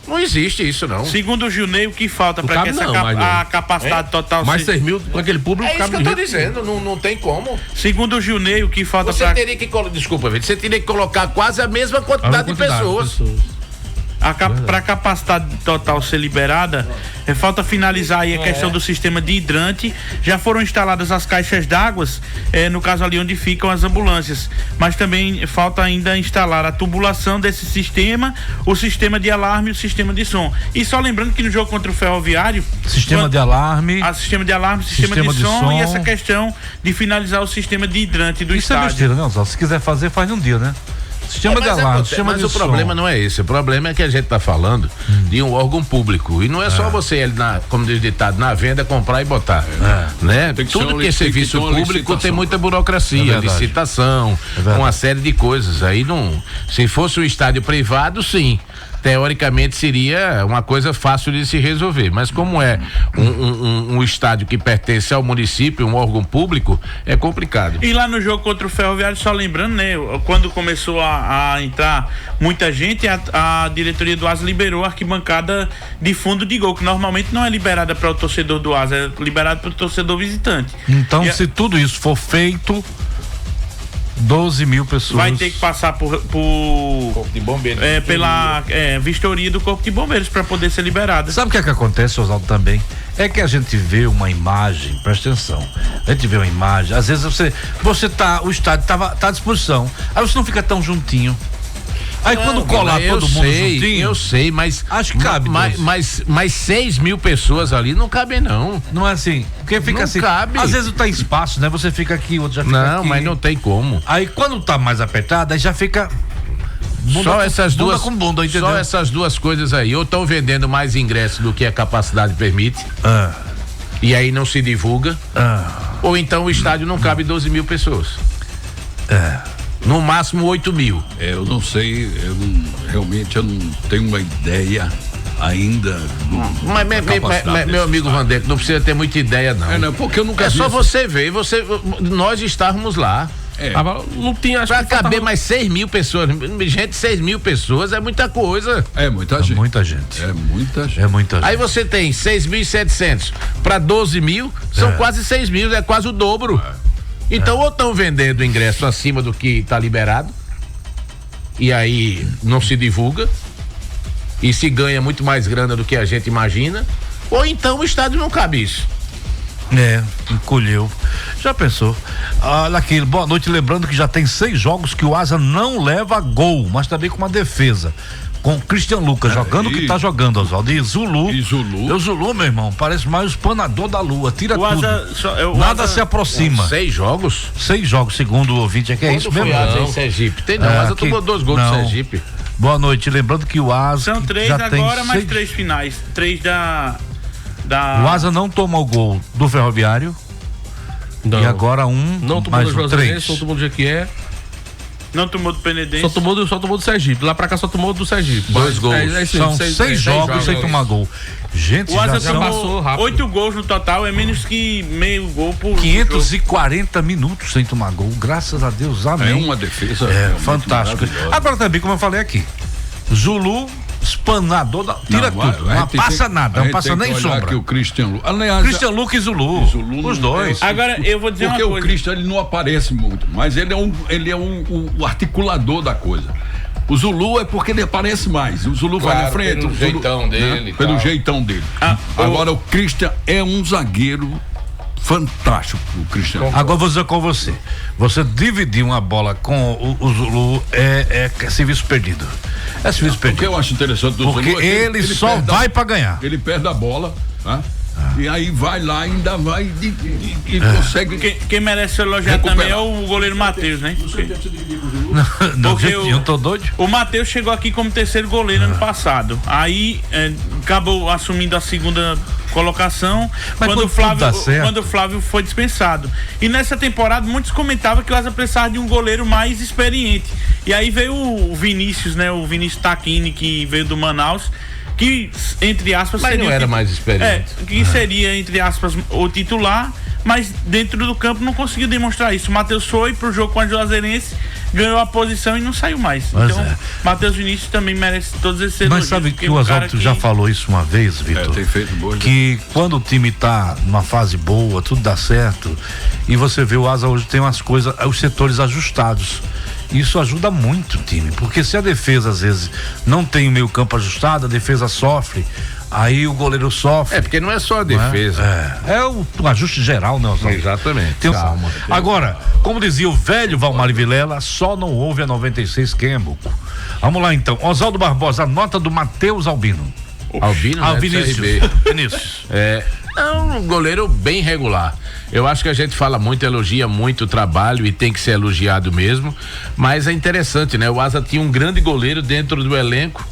Não existe isso, não. Segundo o Gilney, o que falta para que a capacidade total mais 6.000 com aquele público. É isso que eu tô dizendo, não tem como. Segundo o Gilney, o que falta você teria que colocar quase a mesma quantidade de pessoas. Para a capacidade total ser liberada, falta finalizar aí a questão do sistema de hidrante. Já foram instaladas as caixas d'água, no caso ali onde ficam as ambulâncias, mas também falta ainda instalar a tubulação desse sistema, o sistema de alarme e o sistema de som. E só lembrando que no jogo contra o Ferroviário, sistema de alarme, sistema de som e essa questão de finalizar o sistema de hidrante do estádio. Isso é besteira, não, se quiser fazer, faz um dia, né? Sistema de alarme, sistema de som. Mas o problema não é esse, o problema é que a gente está falando de um órgão público e não é só você, como diz o ditado, na venda, comprar e botar, né? Tudo que é serviço público tem muita burocracia, licitação, uma série de coisas, aí não, se fosse um estádio privado, sim, teoricamente seria uma coisa fácil de se resolver, mas como é um estádio que pertence ao município, um órgão público, é complicado. E lá no jogo contra o Ferroviário, só lembrando, né, quando começou a entrar muita gente, a diretoria do Asa liberou a arquibancada de fundo de gol, que normalmente não é liberada para o torcedor do Asa, é liberada para o torcedor visitante. Então, se tudo isso for feito, 12.000 pessoas. Vai ter que passar por Corpo de Bombeiros. Pela vistoria do Corpo de Bombeiros para poder ser liberada. Sabe o que é que acontece, Oswaldo, também? É que a gente vê uma imagem, presta atenção. A gente vê uma imagem, às vezes o estádio tá à disposição. Aí você não fica tão juntinho. Aí quando colar todo mundo juntinho. Eu sei, mas. Acho que cabe. Mas 6 mil pessoas ali não cabem, não. Não é assim. Porque fica não assim. Cabe. Às vezes não tem espaço, né? Você fica aqui, outro já fica aqui. Não, mas não tem como. Aí quando tá mais apertado, aí já fica. Só essas duas. Com bunda, entendeu? Só essas duas coisas aí. Ou estão vendendo mais ingressos do que a capacidade permite. E aí não se divulga. Ou então o estádio não cabe 12 mil pessoas. No máximo 8 mil. Eu não sei, realmente eu não tenho uma ideia ainda. Mas meu amigo Vandeco, não precisa ter muita ideia, não. Não, porque eu nunca vi só isso. você ver, nós estávamos lá. Não tinha, acho pra que caber mais 6 mil pessoas. Gente, 6 mil pessoas é muita coisa. É muita gente. Muita gente. É muita gente. É muita gente. Aí você tem 6.700 para 12 mil, são quase 6 mil, é quase o dobro. Então, ou estão vendendo ingresso acima do que está liberado, e aí não se divulga, e se ganha muito mais grana do que a gente imagina, ou então o estádio não cabe isso. Encolheu. Já pensou? Olha aqui, boa noite, lembrando que já tem 6 jogos que o Asa não leva gol, mas também com uma defesa. Com o Christian Lucas jogando o que tá jogando, Oswaldo. E Zulu. O Zulu, meu irmão, parece mais o espanador da lua. Tira tudo. Nada se aproxima. 6 jogos? 6 jogos, segundo o ouvinte. É isso mesmo? Foi Asa em Sergipe? Tem não, Asa tomou 2 gols do Sergipe. Boa noite, lembrando que o Asa. São 3 já agora, tem mais 3 finais. 3 da. O Asa não tomou o gol do Ferroviário. Não. E agora não tomou mais do Juazeirense, não tomou do Jequié. Não tomou do Penedense. Só tomou do Sergipe. Lá pra cá só tomou do Sergipe. 2 gols. São 6 jogos sem tomar gol. Gente, o Asa já passou rápido. 8 gols no total, é menos que meio gol por 540 minutos sem tomar gol. Graças a Deus, amém. É uma defesa fantástica. Agora também, como eu falei aqui, Zulu, espanador da. Tira tudo. Não passa nada, não passa nem sombra. Que o Christian Lucas. Aliás, Christian Lucas e Zulu. Os dois. Agora, eu vou dizer uma coisa. Porque o Christian ele não aparece muito, mas ele é o articulador da coisa. O Zulu é porque ele aparece mais. O Zulu vai na frente. Pelo jeitão dele. Pelo jeitão dele. Agora, o Christian é um zagueiro fantástico, o Cristiano. Agora vou dizer com você. Você dividir uma bola com o Zulu é serviço perdido. É serviço perdido. O que eu acho interessante do Zulu é que ele só vai pra ganhar. Ele perde a bola, né? E aí vai lá, ainda vai e consegue. Quem merece elogiar também é o goleiro Matheus, né? Porque eu tô doido. O Matheus chegou aqui como terceiro goleiro ano passado. Aí acabou assumindo a segunda colocação quando o Flávio foi dispensado. E nessa temporada muitos comentavam que o Asa precisava de um goleiro mais experiente. E aí veio o Vinícius, né? O Vinícius Tacchini, que veio do Manaus, que entre aspas mas seria não era mais experiente. Que seria entre aspas o titular, mas dentro do campo não conseguiu demonstrar isso. O Matheus foi pro jogo com a Juazeirense, ganhou a posição e não saiu mais. Mas então, Matheus Vinícius também merece todos esses elogios. Mas sabe que o Oswaldo já falou isso uma vez, Vitor? Tem feito boa, que quando o time tá numa fase boa, tudo dá certo, e você vê o Asa hoje tem umas coisas, os setores ajustados. Isso ajuda muito o time, porque se a defesa às vezes não tem o meio campo ajustado, a defesa sofre, aí o goleiro sofre. Porque não é só a defesa. É o ajuste geral, né, Oswaldo? Exatamente. Calma. Agora, como dizia o velho Valmar Vilela, só não houve a 96 Quembuco. Vamos lá então, Oswaldo Barbosa, a nota do Matheus Albino. Vinícius. É um goleiro bem regular. Eu acho que a gente fala muito, elogia muito o trabalho e tem que ser elogiado mesmo, mas é interessante, né? O Asa tinha um grande goleiro dentro do elenco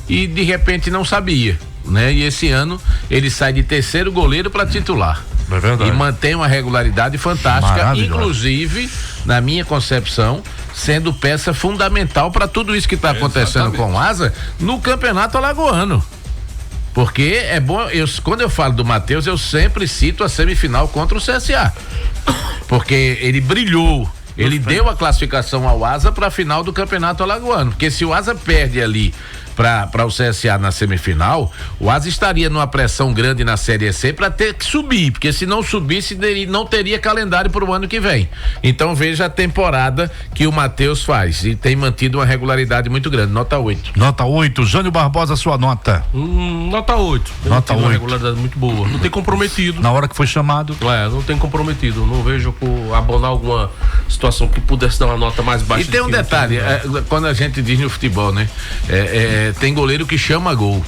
e de repente não sabia, né? E esse ano ele sai de terceiro goleiro para titular. É verdade. E mantém uma regularidade fantástica, inclusive, na minha concepção, sendo peça fundamental para tudo isso que está acontecendo com o Asa no Campeonato Alagoano. Porque é bom, quando eu falo do Matheus, eu sempre cito a semifinal contra o CSA. Porque ele brilhou, ele deu a classificação ao Asa para a final do Campeonato Alagoano. Porque se o Asa perde ali para o CSA na semifinal, o Asa estaria numa pressão grande na Série C para ter que subir, porque se não subisse, não teria calendário para o ano que vem. Então veja a temporada que o Matheus faz e tem mantido uma regularidade muito grande, nota 8. Nota 8, Jânio Barbosa, sua nota. Nota 8. Nota 8. Uma regularidade muito boa. Não tem comprometido. Na hora que foi chamado. Não tem comprometido. Não vejo por abonar alguma situação que pudesse dar uma nota mais baixa. E tem um detalhe, quando a gente diz no futebol, né? Tem goleiro que chama gol.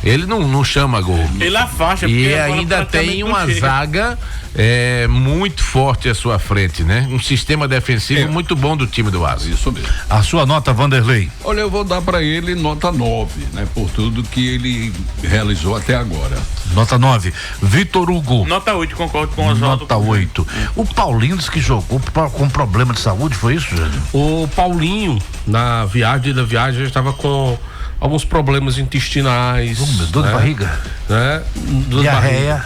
Ele não chama gol. Ele afasta. E ainda tem uma zaga muito forte à sua frente, né? Um sistema defensivo muito bom do time do Asa. Isso mesmo. A sua nota, Vanderlei? Olha, eu vou dar para ele nota 9, né? Por tudo que ele realizou até agora. Nota 9. Vitor Hugo? Nota 8, concordo com o Oswaldo. Nota 8. O Paulinho disse que jogou com problema de saúde, foi isso, Jânio? O Paulinho, na viagem, estava com alguns problemas intestinais. Dor de barriga? Né? Diarreia.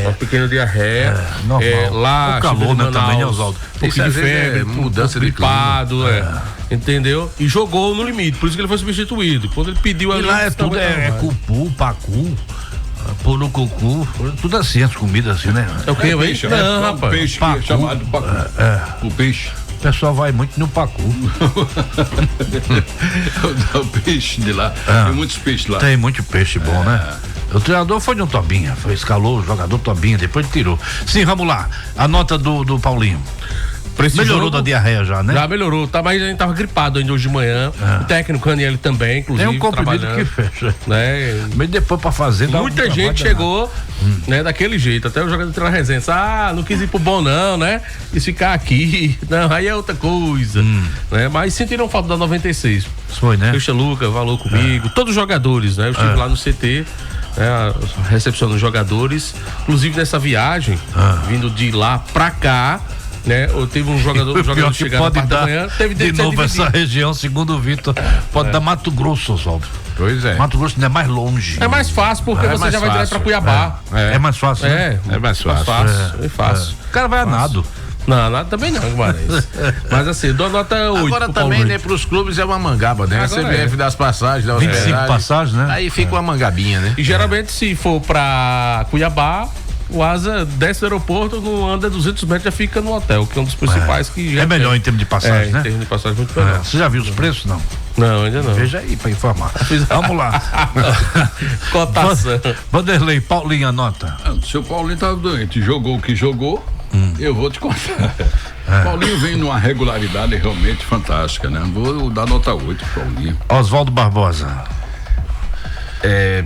Uma pequena diarreia. Normal. Lá, o calor, né, também, né, Oswaldo? Um pouquinho de febre, mudança de gripado, entendeu? E jogou no limite, por isso que ele foi substituído. Quando ele pediu ali. E lá tudo cupu, pacu, purucucu, tudo assim, as comidas assim, né? É o que, peixe, não, rapaz. Peixe que é chamado pacu. O peixe. O pessoal vai muito no pacu. O peixe de lá. Tem muitos peixes lá. Tem muito peixe bom, né? O treinador foi de um Tobinha, escalou o jogador Tobinha, depois tirou. Sim, vamos lá. A nota do Paulinho. Melhorou da diarreia já, né? Já melhorou, tá, mas a gente tava gripado ainda hoje de manhã. O técnico Raniel também, inclusive. Tem um comprimido que fecha. Né? Mas depois pra fazer. Muita gente chegou, né, daquele jeito. Até o jogador entrou na resenha. Não quis ir pro bom, não, né? Quis ficar aqui. Não, aí é outra coisa. Né? Mas sentiram falta da 96. Foi, né? Christian Lucas falou comigo. Todos os jogadores, né? Eu estive lá no CT. Recepcionando os jogadores, inclusive nessa viagem, vindo de lá pra cá, né? Teve um jogador chegando na parte da manhã, teve de novo essa região, segundo o Vitor, pode dar Mato Grosso, Oswaldo. Pois é. Mato Grosso não é mais longe. É mais fácil porque você já vai direto pra Cuiabá. É mais fácil. É mais fácil. É fácil. O cara vai a nado. Não, nada também não, Guimarães. Mas assim, dou nota 8. Agora também, né, pros clubes é uma mangaba, né? A CBF das passagens, da 25 passagens, né? Aí fica uma mangabinha, né? E geralmente, se for pra Cuiabá, o Asa desce do aeroporto, não anda 200 metros, já fica no hotel, que é um dos principais que já é melhor em termos de passagem, né? Em termos de passagem, muito melhor. Você já viu os preços, não? Não, ainda não. Veja aí pra informar. Vamos lá. Cotação. Vanderlei, Paulinho, anota. Se o Paulinho tava doente, jogou o que jogou, eu vou te contar. Paulinho vem numa regularidade realmente fantástica, né? Vou dar nota 8 pro Paulinho. Oswaldo Barbosa.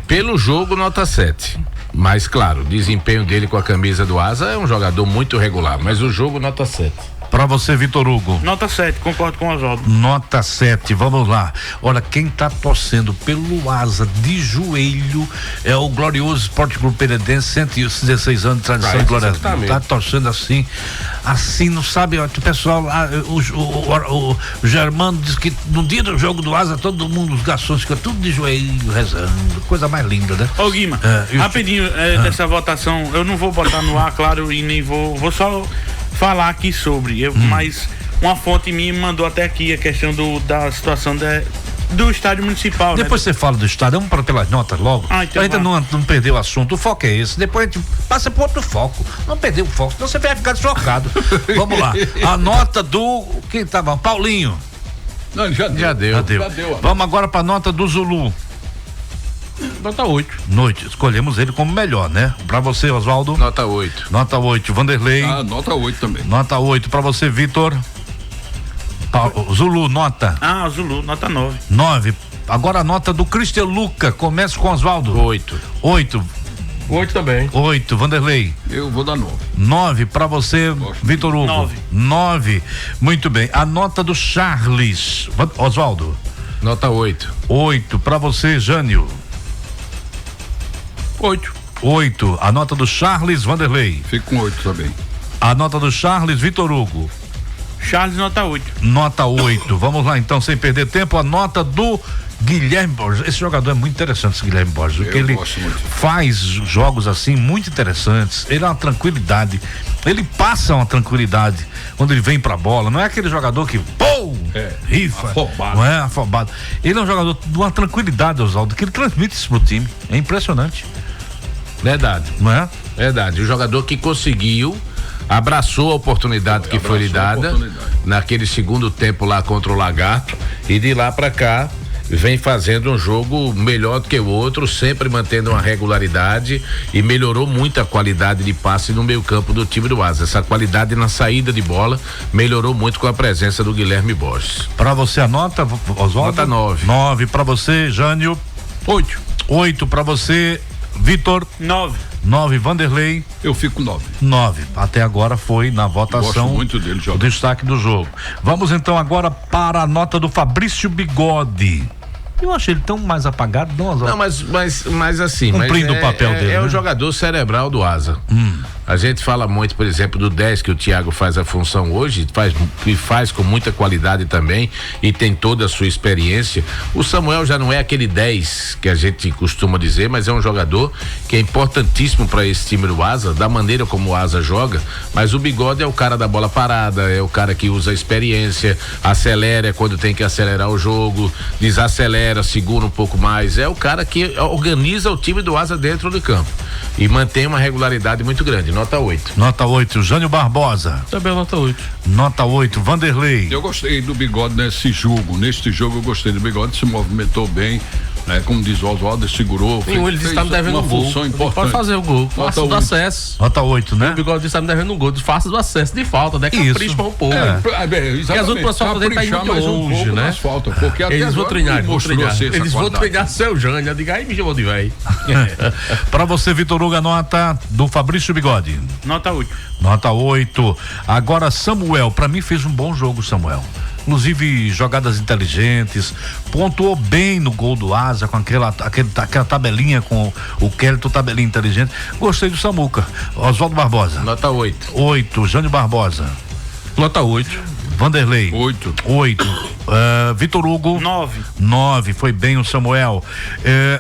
Pelo jogo, nota 7. Mas, claro, o desempenho dele com a camisa do Asa é um jogador muito regular, mas o jogo, nota 7. Pra você, Vitor Hugo. Nota 7, concordo com o Oswaldo. Nota 7, vamos lá. Olha, quem tá torcendo pelo Asa de joelho é o glorioso Esporte Clube Peredense, 116 anos de tradição e glória. Tá torcendo assim, não sabe, o pessoal, o Germano diz que no dia do jogo do Asa, todo mundo, os garçons ficam tudo de joelho, rezando, coisa mais linda, né? Ô Guima, rapidinho, dessa votação, eu não vou botar no ar, claro, e nem vou só falar aqui sobre, mas uma fonte minha me mandou até aqui a questão da situação do estádio municipal. Depois você fala do estádio, vamos pelas notas logo. Então a gente não perdeu o assunto, o foco é esse. Depois a gente passa para outro foco. Não perdeu o foco, senão você vai ficar deslocado. Vamos lá. A nota do. Quem tava? Paulinho. Não, já deu. Vamos agora para a nota do Zulu. Nota 8. Escolhemos ele como melhor, né? Pra você, Oswaldo? Nota 8. Nota 8. Vanderlei? Nota 8 também. Nota 8. Pra você, Vitor? Zulu, nota? Zulu, nota 9. 9. Agora a nota do Christian Luca. Começa com Oswaldo. 8. 8 também. 8. Vanderlei? Eu vou dar 9. 9 pra você, Vitor Hugo? 9. Muito bem. A nota do Charles. Oswaldo? Nota 8. 8. Pra você, Jânio? 8. A nota do Charles, Vanderlei? Fico com 8 também. A nota do Charles, Vitor Hugo? Charles, nota 8. Nota 8. Vamos lá então, sem perder tempo, a nota do Guilherme Borges, esse jogador é muito interessante, esse Guilherme Borges, porque ele faz jogos assim muito interessantes, ele é uma tranquilidade, ele passa uma tranquilidade quando ele vem pra bola, não é aquele jogador que rifa, afobado. Não é afobado, ele é um jogador de uma tranquilidade, Oswaldo, que ele transmite isso pro time, é impressionante. Verdade. Não é? Verdade, o jogador que conseguiu, abraçou a oportunidade que foi lhe dada naquele segundo tempo lá contra o Lagarto, e de lá pra cá vem fazendo um jogo melhor do que o outro, sempre mantendo uma regularidade, e melhorou muito a qualidade de passe no meio-campo do time do Asa. Essa qualidade na saída de bola melhorou muito com a presença do Guilherme Borges. Para você a nota, Oswaldo? Nota 9. 9 para você, Jânio. 8. 8 para você, Vitor. 9, Vanderlei. Eu fico 9. 9. Até agora foi na votação. Gosto muito dele, o destaque do jogo. Vamos então agora para a nota do Fabrício Bigode. Eu achei ele tão mais apagado, não, mas assim, cumprindo o papel dele. É o jogador cerebral do Asa. A gente fala muito, por exemplo, do 10 que o Thiago faz a função hoje, faz com muita qualidade também, e tem toda a sua experiência. O Samuel já não é aquele 10 que a gente costuma dizer, mas é um jogador que é importantíssimo para esse time do Asa, da maneira como o Asa joga. Mas o Bigode é o cara da bola parada, é o cara que usa a experiência, acelera quando tem que acelerar o jogo, desacelera, segura um pouco mais. É o cara que organiza o time do Asa dentro do campo e mantém uma regularidade muito grande. Nota 8. Nota 8, Jânio Barbosa. Também nota 8. Nota 8, Vanderlei. Eu gostei do Bigode nesse jogo. Neste jogo eu gostei do Bigode, se movimentou bem, né? Como diz o Oswaldo, segurou. Ele disse que tá me devendo um gol. Pode fazer o gol. Faça do acesso. Nota 8, né? O Bigode disse que tá me devendo um gol. Faça do acesso de falta, né? Capricha um pouco. Porque as últimas faltas dele tá indo muito longe, né? Porque até eles vão treinar. Eles vão treinar seu Jânio. Eu digo, aí me chamou de velho. Pra você, Vitor Hugo, a nota do Fabrício Bigode. Nota 8. Nota 8. Agora, Samuel, pra mim fez um bom jogo, Samuel. Inclusive jogadas inteligentes, pontuou bem no gol do Asa com aquela tabelinha com o Kelton, tabelinha inteligente. Gostei do Samuca. Oswaldo Barbosa. Nota 8. 8. Jânio Barbosa. Nota 8. Vanderlei. 8. 8. Vitor Hugo. 9. 9. Foi bem o Samuel.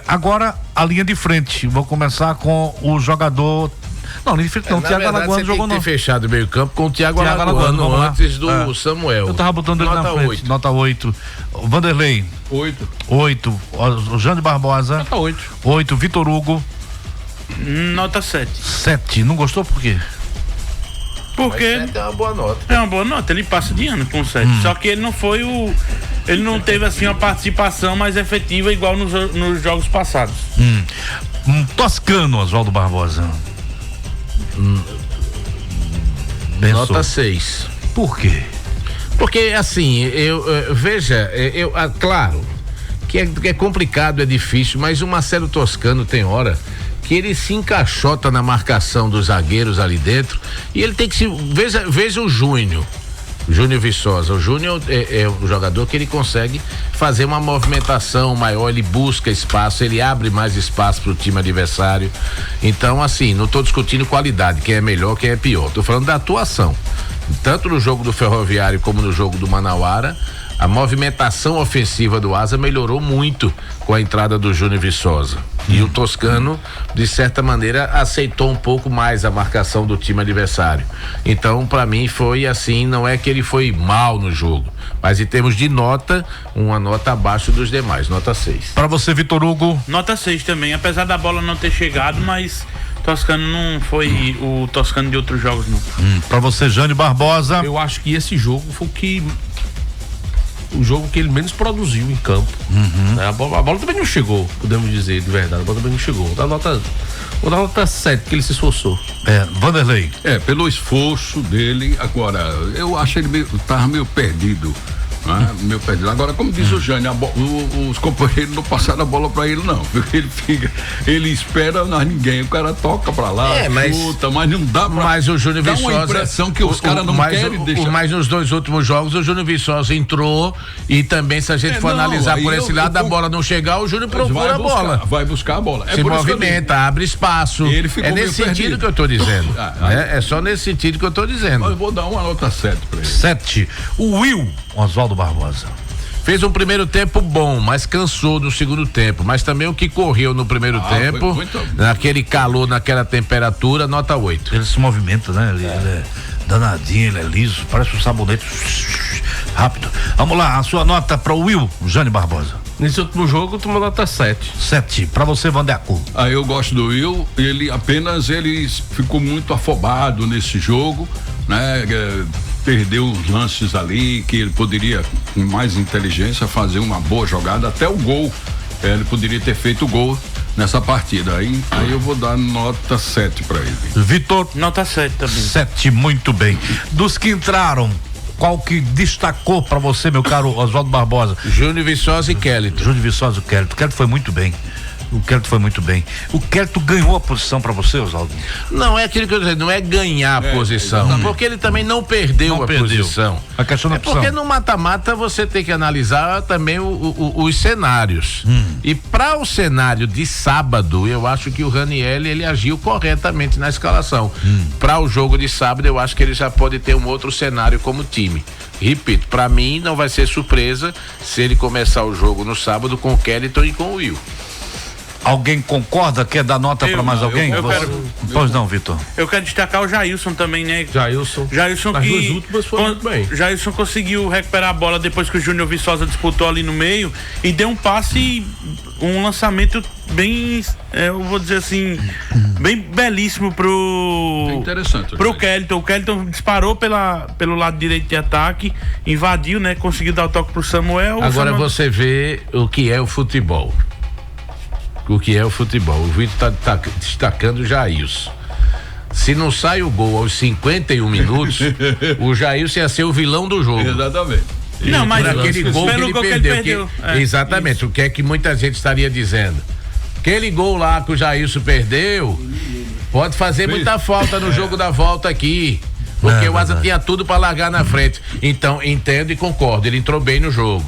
Agora a linha de frente. Vou começar com o jogador. Não, linha de frente não. O Thiago Alagoano jogou não. Fechado o meio campo com o Thiago Alagoano antes do Samuel. Eu tava botando ele na frente. 8. Nota 8. Vanderlei. 8. 8. O Jânio Barbosa. Nota 8. 8. Vitor Hugo. Nota 7. 7. Não gostou por quê? Porque é uma boa nota. É uma boa nota, ele passa de ano com 7. Só que ele não foi ele não teve assim uma participação mais efetiva igual nos jogos passados. Toscano, Oswaldo Barbosa. Nota 6. Por quê? Porque assim, claro que é complicado, é difícil, mas o Marcelo Toscano tem hora que ele se encaixota na marcação dos zagueiros ali dentro, e ele tem que veja o Júnior Viçosa. O Júnior é um jogador que ele consegue fazer uma movimentação maior, ele busca espaço, ele abre mais espaço pro time adversário. Então, assim, não tô discutindo qualidade, quem é melhor, quem é pior. Tô falando da atuação. Tanto no jogo do Ferroviário como no jogo do Manauara, a movimentação ofensiva do Asa melhorou muito com a entrada do Júnior Viçosa. E o Toscano, de certa maneira, aceitou um pouco mais a marcação do time adversário. Então, para mim, foi assim, não é que ele foi mal no jogo, mas em termos de nota, uma nota abaixo dos demais, nota 6. Para você, Vitor Hugo? Nota 6 também, apesar da bola não ter chegado, mas Toscano não foi o Toscano de outros jogos, não. Para você, Jânio Barbosa? Eu acho que esse jogo foi o jogo que ele menos produziu em campo. A bola também não chegou, podemos dizer de verdade. A bola também não chegou. Vou dar nota 7, que ele se esforçou. Vanderlei. Pelo esforço dele. Agora, eu acho ele tava meio perdido. Meio perdido. Agora, como diz o Jânio, os companheiros não passaram a bola pra ele, não. Porque ele espera ninguém. O cara toca pra lá, chuta, mas não dá pra. Mas o Júnior Viçosa. Dá uma impressão que os caras não querem deixar. Mas nos 2 últimos jogos, o Júnior Viçosa entrou, e também, se a gente for analisar por esse lado, a bola não chegar, o Júnior procura a bola. Vai buscar a bola. Se movimenta, abre espaço. É nesse sentido que eu tô dizendo. É só nesse sentido que eu tô dizendo. Eu vou dar uma nota 7 pra ele. 7. O Will Oswaldo Barbosa. Fez um primeiro tempo bom, mas cansou no segundo tempo. Mas também o que correu no primeiro tempo, naquele calor, naquela temperatura, nota 8. Ele se movimenta, né? Ele é danadinho, ele é liso, parece um sabonete rápido. Vamos lá, a sua nota para o Will, Jânio Barbosa. Nesse último jogo, tomou nota 7. 7. Para você, Vandeco. Eu gosto do Will, ele ficou muito afobado nesse jogo, né? Perdeu uns lances ali que ele poderia, com mais inteligência, fazer uma boa jogada, até o gol. Ele poderia ter feito o gol nessa partida. Aí eu vou dar nota 7 para ele. Vitor? Nota 7 também. 7, muito bem. Dos que entraram, qual que destacou para você, meu caro Oswaldo Barbosa? Júnior Viçosa e Kelito. Júnior Viçosa e Kelito. O Kelito foi muito bem. O Kelito ganhou a posição para você, Oswaldo? Não é aquilo que eu disse, não é ganhar a posição, porque ele também não perdeu a posição. A questão da porque no mata-mata você tem que analisar também os cenários. E para o cenário de sábado, eu acho que o Raniel ele agiu corretamente na escalação. Para o jogo de sábado, eu acho que ele já pode ter um outro cenário como time. Repito, para mim não vai ser surpresa se ele começar o jogo no sábado com o Kelito e com o Will. Alguém concorda? Quer dar nota para mais alguém? Pois não, Vitor. Eu quero destacar o Jailson também, né? Jailson As duas últimas foram muito bem. Jailson conseguiu recuperar a bola depois que o Júnior Viçosa disputou ali no meio e deu um passe, um lançamento bem, eu vou dizer assim, bem belíssimo pro Kelton. O Kelton disparou pelo lado direito de ataque, invadiu, né? Conseguiu dar o toque pro Samuel. Agora você vê o que é o futebol. O Vitor tá destacando o Jailson. Se não sai o gol aos 51 minutos, o Jailson ia ser o vilão do jogo. Exatamente. Não, mas aquele gol que ele perdeu. Exatamente, isso. O que é que muita gente estaria dizendo? Aquele gol lá que o Jailson perdeu pode fazer muita falta no jogo da volta aqui. Porque o Asa tinha tudo para largar na frente. Então, entendo e concordo, ele entrou bem no jogo.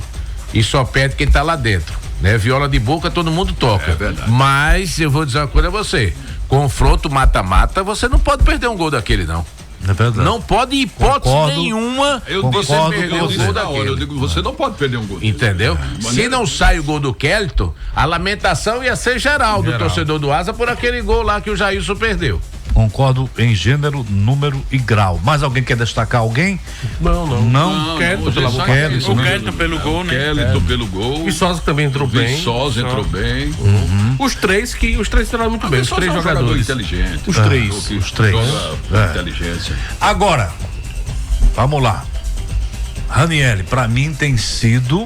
E só perde quem tá lá dentro. Né? Viola de boca todo mundo toca. Mas eu vou dizer uma coisa a você: confronto mata-mata, você não pode perder um gol daquele, não. É verdade. Não pode, hipótese nenhuma, você perder um gol daquele. Eu digo, você não pode perder um gol. Entendeu? Se não sai o gol do Kelton, a lamentação ia ser geral do torcedor do Asa por aquele gol lá que o Jailson perdeu. Concordo em gênero, número e grau. Mais alguém quer destacar alguém? Não. Kelton pelo gol, né? Kelton pelo gol. Viçosa também entrou bem. Viçosa entrou bem. Os três entraram muito bem. Os três jogadores inteligentes. Os três. Inteligência. Agora, vamos lá. Raniel, pra mim tem sido.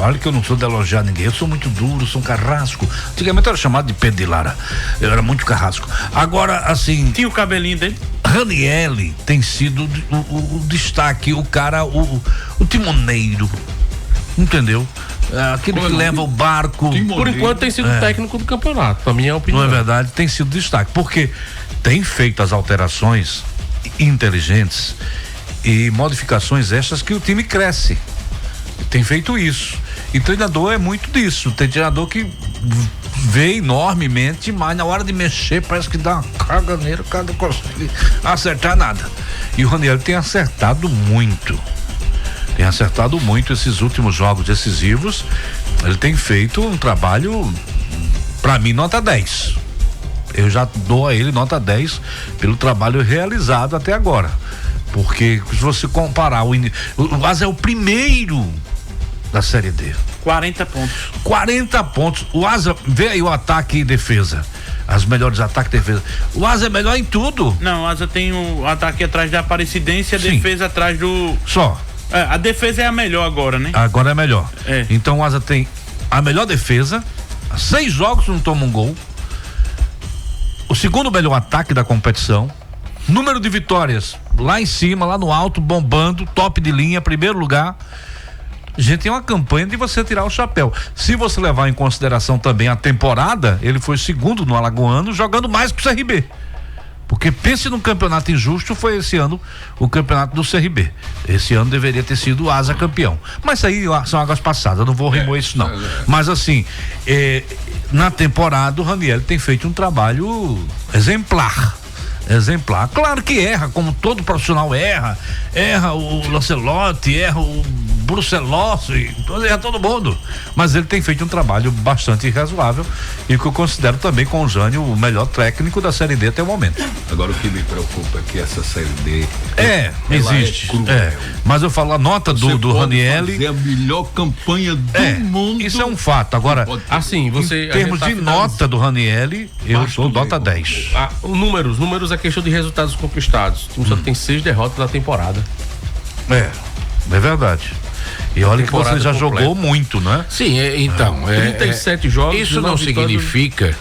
Olha que eu não sou de elogiar ninguém, eu sou muito duro, sou um carrasco. Antigamente eu era chamado de Pedro de Lara, eu era muito carrasco. Agora, assim... Tinha o cabelinho dele. Raniel tem sido o destaque, o cara, o timoneiro, entendeu? Aquele que leva o barco. Por enquanto tem sido técnico do campeonato, pra minha opinião. Não é verdade? Tem sido destaque, porque tem feito as alterações inteligentes e modificações extras que o time cresce. Tem feito isso. E treinador é muito disso. Tem treinador que vê enormemente, mas na hora de mexer parece que dá uma caganeira, cada não consegue acertar nada. E o Raniel tem acertado muito. Esses últimos jogos decisivos. Ele tem feito um trabalho, pra mim, nota 10. Eu já dou a ele nota 10 pelo trabalho realizado até agora. Porque se você comparar o Asa é o primeiro da Série D. 40 pontos. 40 pontos. O Asa, vê aí o ataque e defesa. As melhores ataques e defesa. O Asa é melhor em tudo. Não, o Asa tem o ataque atrás da Aparecidense e a defesa atrás do... Só. A defesa é a melhor agora, né? Agora é melhor. Então o Asa tem a melhor defesa, 6 jogos não toma um gol, o segundo melhor ataque da competição, número de vitórias lá em cima, lá no alto, bombando, top de linha, primeiro lugar. Gente, tem uma campanha de você tirar o chapéu. Se você levar em consideração também a temporada, ele foi segundo no Alagoano, jogando mais que o CRB. Porque pense num campeonato injusto, foi esse ano o campeonato do CRB. Esse ano deveria ter sido o Asa campeão. Mas isso aí são águas passadas, eu não vou remoer isso não. Mas assim, na temporada o Raniel tem feito um trabalho exemplar. Claro que erra, como todo profissional erra o Lancelotti, erra o Brucelossi, todo mundo. Mas ele tem feito um trabalho bastante razoável e que eu considero também com o Jânio o melhor técnico da Série D até o momento. Agora o que me preocupa é que essa Série D existe. Mas eu falo a nota do Ranielli. Fazer a melhor campanha do mundo. Isso é um fato. Agora, assim, você. Em termos de nota do Ranielli, eu dou nota 10. Números é questão de resultados conquistados. O time só tem 6 derrotas na temporada. É verdade. E olha que você já jogou muito, né? Sim, então. 37 jogos. Isso não significa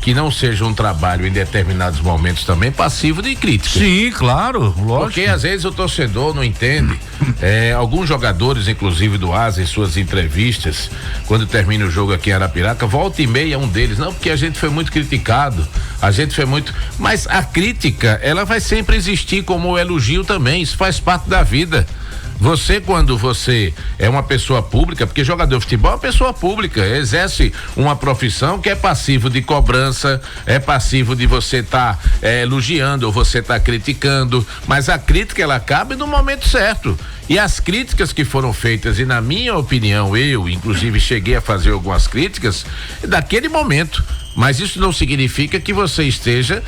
que não seja um trabalho em determinados momentos também passivo de crítica. Sim, claro, lógico. Porque às vezes o torcedor não entende. Alguns jogadores, inclusive do Asa, em suas entrevistas, quando termina o jogo aqui em Arapiraca, volta e meia um deles, não, porque a gente foi muito criticado, mas a crítica, ela vai sempre existir como o elogio também, isso faz parte da vida. Quando você é uma pessoa pública, porque jogador de futebol é uma pessoa pública, exerce uma profissão que é passivo de cobrança, é passivo de você estar elogiando ou você estar criticando, mas a crítica ela cabe no momento certo. E as críticas que foram feitas, e na minha opinião, eu inclusive cheguei a fazer algumas críticas daquele momento. Mas isso não significa que você esteja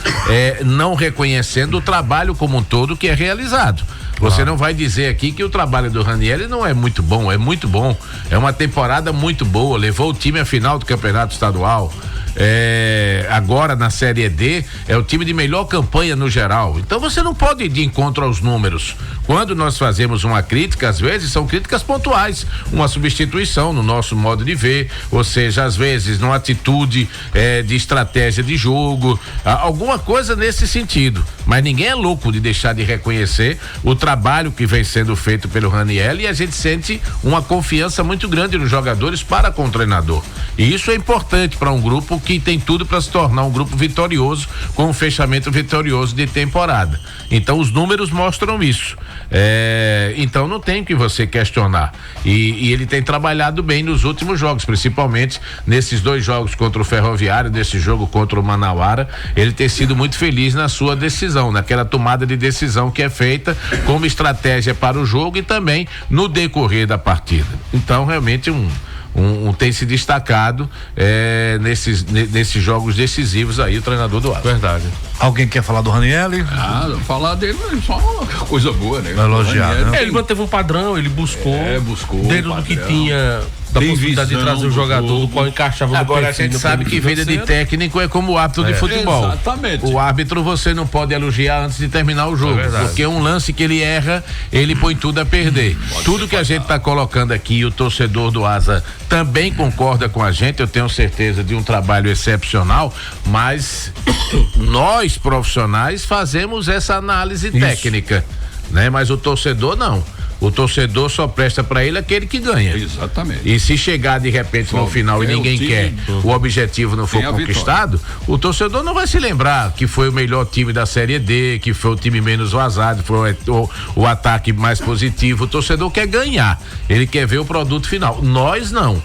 não reconhecendo o trabalho como um todo que é realizado. Você não vai dizer aqui que o trabalho do Ranielli não é muito bom, é muito bom. É uma temporada muito boa, levou o time à final do campeonato estadual. Agora na Série D é o time de melhor campanha no geral. Então você não pode ir de encontro aos números. Quando nós fazemos uma crítica, às vezes são críticas pontuais, uma substituição no nosso modo de ver, ou seja, às vezes numa atitude de estratégia de jogo, alguma coisa nesse sentido. Mas ninguém é louco de deixar de reconhecer o trabalho que vem sendo feito pelo Ranielli, e a gente sente uma confiança muito grande nos jogadores para com o treinador. E isso é importante para um grupo que tem tudo para se tornar um grupo vitorioso, com um fechamento vitorioso de temporada. Então os números mostram isso. Então não tem que você questionar. E ele tem trabalhado bem nos últimos jogos, principalmente nesses 2 jogos contra o Ferroviário, nesse jogo contra o Manauara. Ele tem sido muito feliz na sua decisão, naquela tomada de decisão que é feita como estratégia para o jogo e também no decorrer da partida. Então realmente tem se destacado nesses jogos decisivos aí o treinador do Asa. Verdade. Alguém quer falar do Ranielli? Falar dele é só uma coisa boa, né? Elogiar, né? Ele manteve um padrão, ele buscou dentro do que tinha da Tem possibilidade de trazer o jogador do qual encaixava no Agora a perfil, gente no sabe que vida de técnico é como o árbitro de futebol. Exatamente. O árbitro você não pode elogiar antes de terminar o jogo, porque um lance que ele erra, ele põe tudo a perder. Tudo que a gente está colocando aqui, o torcedor do Asa também concorda com a gente, eu tenho certeza de um trabalho excepcional, mas nós profissionais fazemos essa análise técnica, né? Mas o torcedor não. O torcedor só presta para ele aquele que ganha. Exatamente. E se chegar de repente no final e ninguém quer, o objetivo não for conquistado, o torcedor não vai se lembrar que foi o melhor time da Série D, que foi o time menos vazado, foi o ataque mais positivo. O torcedor quer ganhar, ele quer ver o produto final. Nós não.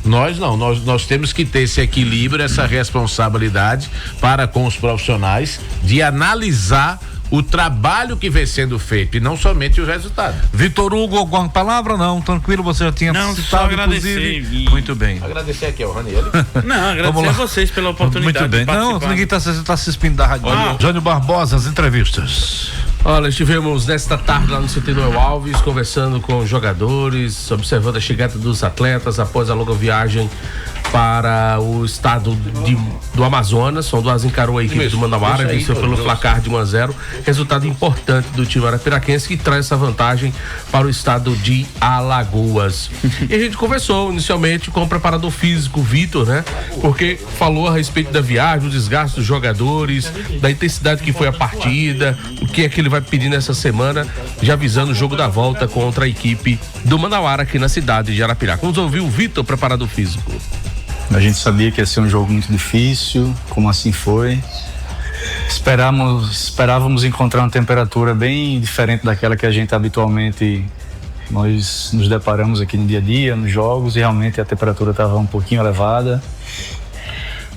Nós temos que ter esse equilíbrio, essa responsabilidade para com os profissionais de analisar o trabalho que vem sendo feito e não somente o resultado. Vitor Hugo, alguma palavra? Não, tranquilo, você já tinha citado, só agradecer. Muito bem. Agradecer aqui ao Ranielli. Não, agradecer a vocês pela oportunidade. Muito bem. Não, ninguém tá se espindo da rádio. Jânio Barbosa, as entrevistas. Olha, estivemos nesta tarde lá no CT Noel Alves, conversando com os jogadores, observando a chegada dos atletas após a longa viagem para o estado do Amazonas. São Duas encarou a equipe do Manauara, venceu pelo placar de 1-0. Resultado importante do time arapiraquense, que traz essa vantagem para o estado de Alagoas. E a gente conversou inicialmente com o preparador físico, Vitor, né? Porque falou a respeito da viagem, do desgaste dos jogadores, da intensidade que foi a partida, o que é que ele vai pedir nessa semana, já visando o jogo da volta contra a equipe do Manauara aqui na cidade de Arapiraca. Vamos ouvir o Vitor, preparador físico. A gente sabia que ia ser um jogo muito difícil, como assim foi. Esperávamos encontrar uma temperatura bem diferente daquela que a gente habitualmente nós nos deparamos aqui no dia a dia, nos jogos, e realmente a temperatura estava um pouquinho elevada.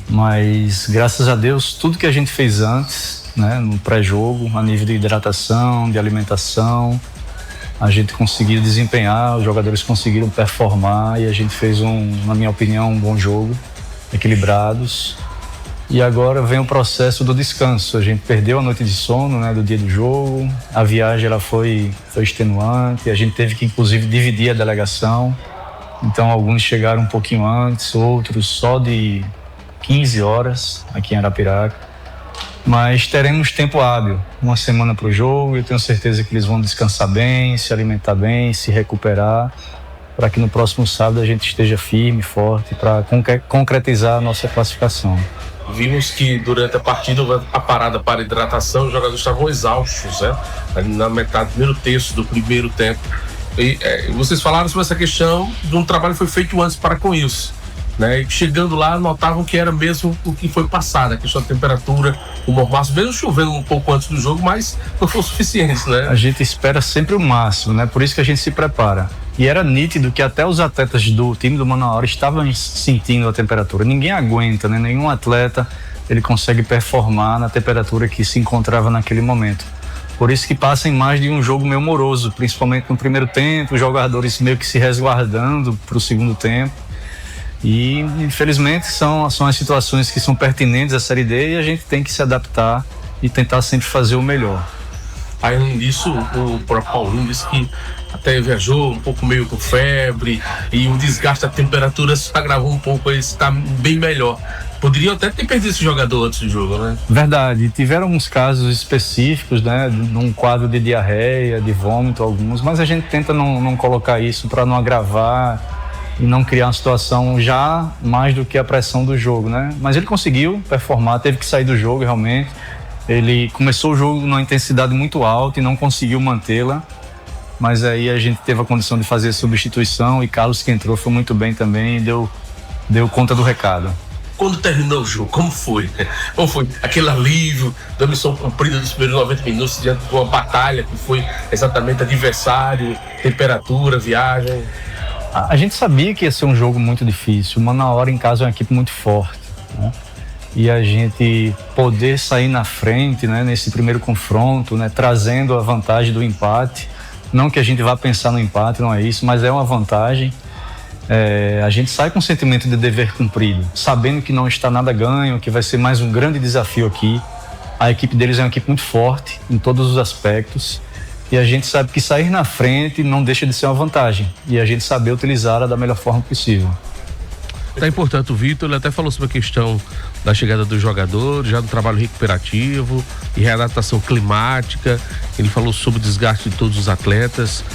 Mas graças a Deus, tudo que a gente fez antes, né, no pré-jogo, a nível de hidratação, de alimentação, a gente conseguiu desempenhar, os jogadores conseguiram performar e a gente fez na minha opinião, um bom jogo, equilibrados. E agora vem o processo do descanso. A gente perdeu a noite de sono, né, do dia do jogo. A viagem ela foi extenuante. A gente teve que inclusive dividir a delegação. Então alguns chegaram um pouquinho antes, outros só de 15 horas aqui em Arapiraca. Mas teremos tempo hábil, uma semana para o jogo. Eu tenho certeza que eles vão descansar bem, se alimentar bem, se recuperar, para que no próximo sábado a gente esteja firme, forte, para concretizar a nossa classificação. Vimos que durante a partida, a parada para hidratação, os jogadores estavam exaustos, né? Na metade, primeiro terço do primeiro tempo. E vocês falaram sobre essa questão de um trabalho que foi feito antes para com isso, né? E chegando lá, notavam que era mesmo o que foi passado, a questão da temperatura, o mormaço, mesmo chovendo um pouco antes do jogo, mas não foi o suficiente, né? A gente espera sempre o máximo, né? Por isso que a gente se prepara. E era nítido que até os atletas do time do Manauara estavam sentindo a temperatura. Ninguém aguenta, né? Nenhum atleta ele consegue performar na temperatura que se encontrava naquele momento. Por isso que passa em mais de um jogo meio moroso, principalmente no primeiro tempo, os jogadores meio que se resguardando para o segundo tempo. E infelizmente são as situações que são pertinentes à Série D e a gente tem que se adaptar e tentar sempre fazer o melhor. Além disso, o próprio Paulinho disse que até viajou um pouco meio com febre e o desgaste da temperatura se agravou um pouco, ele está bem melhor. Poderia até ter perdido esse jogador antes do jogo, né? Verdade, tiveram alguns casos específicos, né? Num quadro de diarreia, de vômito, alguns, mas a gente tenta não colocar isso para não agravar e não criar uma situação já mais do que a pressão do jogo, né? Mas ele conseguiu performar, teve que sair do jogo realmente. Ele começou o jogo numa intensidade muito alta e não conseguiu mantê-la, mas aí a gente teve a condição de fazer a substituição e Carlos, que entrou, foi muito bem também e deu conta do recado. Quando terminou o jogo, como foi? Como foi aquele alívio da missão cumprida dos primeiros 90 minutos diante de uma batalha que foi exatamente adversário, temperatura, viagem? A gente sabia que ia ser um jogo muito difícil. O Manauara em casa é uma equipe muito forte, né? E a gente poder sair na frente, né, nesse primeiro confronto, né, trazendo a vantagem do empate. Não que a gente vá pensar no empate, não é isso, mas é uma vantagem. A gente sai com um sentimento de dever cumprido, sabendo que não está nada ganho, que vai ser mais um grande desafio aqui. A equipe deles é uma equipe muito forte em todos os aspectos e a gente sabe que sair na frente não deixa de ser uma vantagem e a gente saber utilizá-la da melhor forma possível. Tá importante o Vitor, ele até falou sobre a questão da chegada dos jogadores, já do trabalho recuperativo e readaptação climática. Ele falou sobre o desgaste de todos os atletas,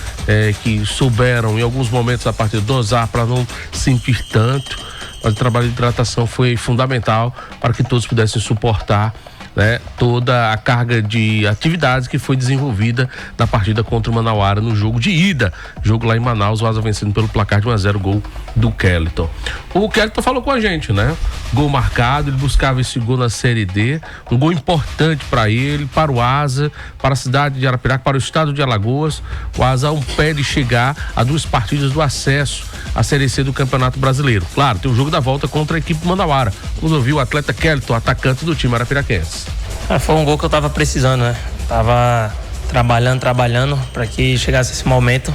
que souberam em alguns momentos a partir dosar para não sentir tanto, mas o trabalho de hidratação foi fundamental para que todos pudessem suportar, né, toda a carga de atividades que foi desenvolvida na partida contra o Manauara no jogo de ida, jogo lá em Manaus, o Asa vencendo pelo placar de 1-0, gol do Kellyton. O Kellyton falou com a gente, né? Gol marcado, ele buscava esse gol na Série D, um gol importante para ele, para o Asa, para a cidade de Arapiraca, para o estado de Alagoas. O Asa a um pé de chegar a 2 partidas do acesso à Série C do Campeonato Brasileiro. Claro, tem o jogo da volta contra a equipe do Manauara. Vamos ouvir o atleta Kellyton, atacante do time arapiraquense. Foi um gol que eu tava precisando, né? Tava trabalhando para que chegasse esse momento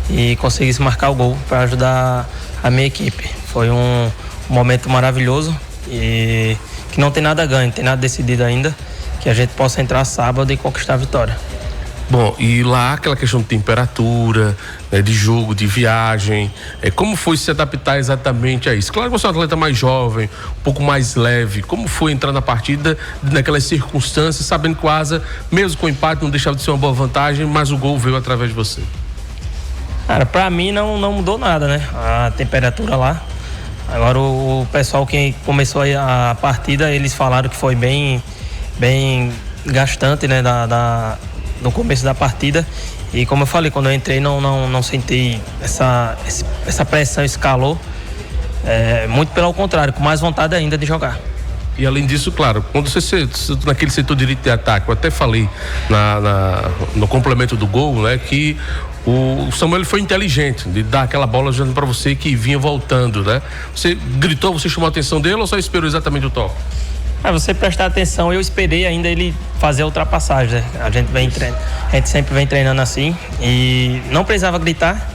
e conseguisse marcar o gol para ajudar a minha equipe. Foi um momento maravilhoso e que não tem nada ganho, não tem nada decidido ainda, que a gente possa entrar sábado e conquistar a vitória. Bom, e lá aquela questão de temperatura, né, de jogo, de viagem, como foi se adaptar exatamente a isso? Claro que você é um atleta mais jovem, um pouco mais leve, como foi entrar na partida naquelas circunstâncias, sabendo que o Asa, mesmo com o empate, não deixava de ser uma boa vantagem, mas o gol veio através de você? Cara, pra mim não mudou nada, né? A temperatura lá. Agora o pessoal que começou a partida, eles falaram que foi bem gastante, né, no começo da partida. E como eu falei, quando eu entrei não senti essa pressão, esse calor. Muito pelo contrário, com mais vontade ainda de jogar. E além disso, claro, quando você naquele setor de direito de ataque, eu até falei no complemento do gol, né, que o Samuel foi inteligente de dar aquela bola já para você que vinha voltando, né? Você gritou, você chamou a atenção dele ou só esperou exatamente o toque? Você prestar atenção, eu esperei ainda ele fazer a ultrapassagem, né? A gente sempre vem treinando assim e não precisava gritar,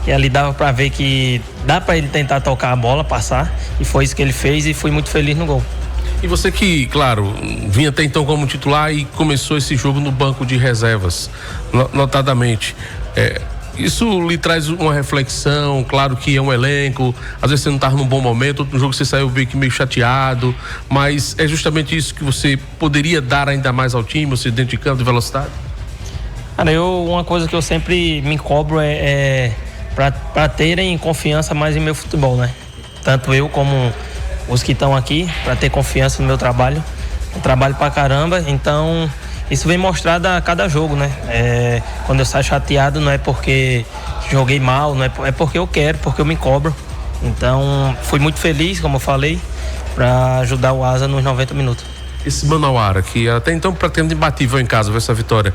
e ali dava para ver que dá para ele tentar tocar a bola, passar, e foi isso que ele fez e fui muito feliz no gol. E você que, claro, vinha até então como titular e começou esse jogo no banco de reservas, notadamente, isso lhe traz uma reflexão? Claro que é um elenco, às vezes você não estava num bom momento, outro jogo você saiu meio chateado, mas é justamente isso que você poderia dar ainda mais ao time, você dentro de campo, de velocidade? Cara, uma coisa que eu sempre me cobro é para terem confiança mais em meu futebol, né? Tanto eu como os que estão aqui, para ter confiança no meu trabalho. Eu trabalho pra caramba, então isso vem mostrado a cada jogo, né? Quando eu saio chateado não é porque joguei mal, não é porque eu quero, porque eu me cobro. Então, fui muito feliz, como eu falei, para ajudar o Asa nos 90 minutos. Esse Manauara, que até então praticamente imbatível em casa, essa vitória,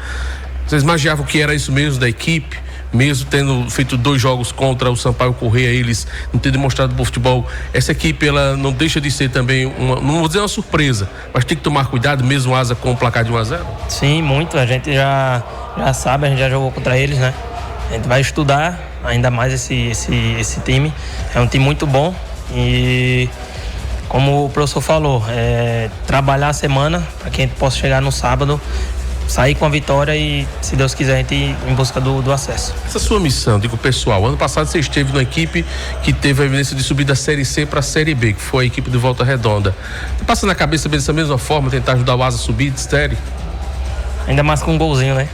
vocês imaginavam que era isso mesmo da equipe? Mesmo tendo feito 2 jogos contra o Sampaio Corrêa, eles não terem demonstrado bom futebol, essa equipe ela não deixa de ser também não vou dizer uma surpresa, mas tem que tomar cuidado mesmo o Asa com o placar de 1-0? Sim, muito, a gente já sabe, a gente já jogou contra eles, né? A gente vai estudar ainda mais esse time, é um time muito bom e como o professor falou, trabalhar a semana para que a gente possa chegar no sábado, sair com a vitória e, se Deus quiser, a gente ir em busca do acesso. Essa sua missão, digo pessoal, ano passado você esteve numa equipe que teve a evidência de subir da Série C para a Série B, que foi a equipe do Volta Redonda. Passa na cabeça dessa mesma forma, tentar ajudar o Asa a subir de série? Ainda mais com um golzinho, né?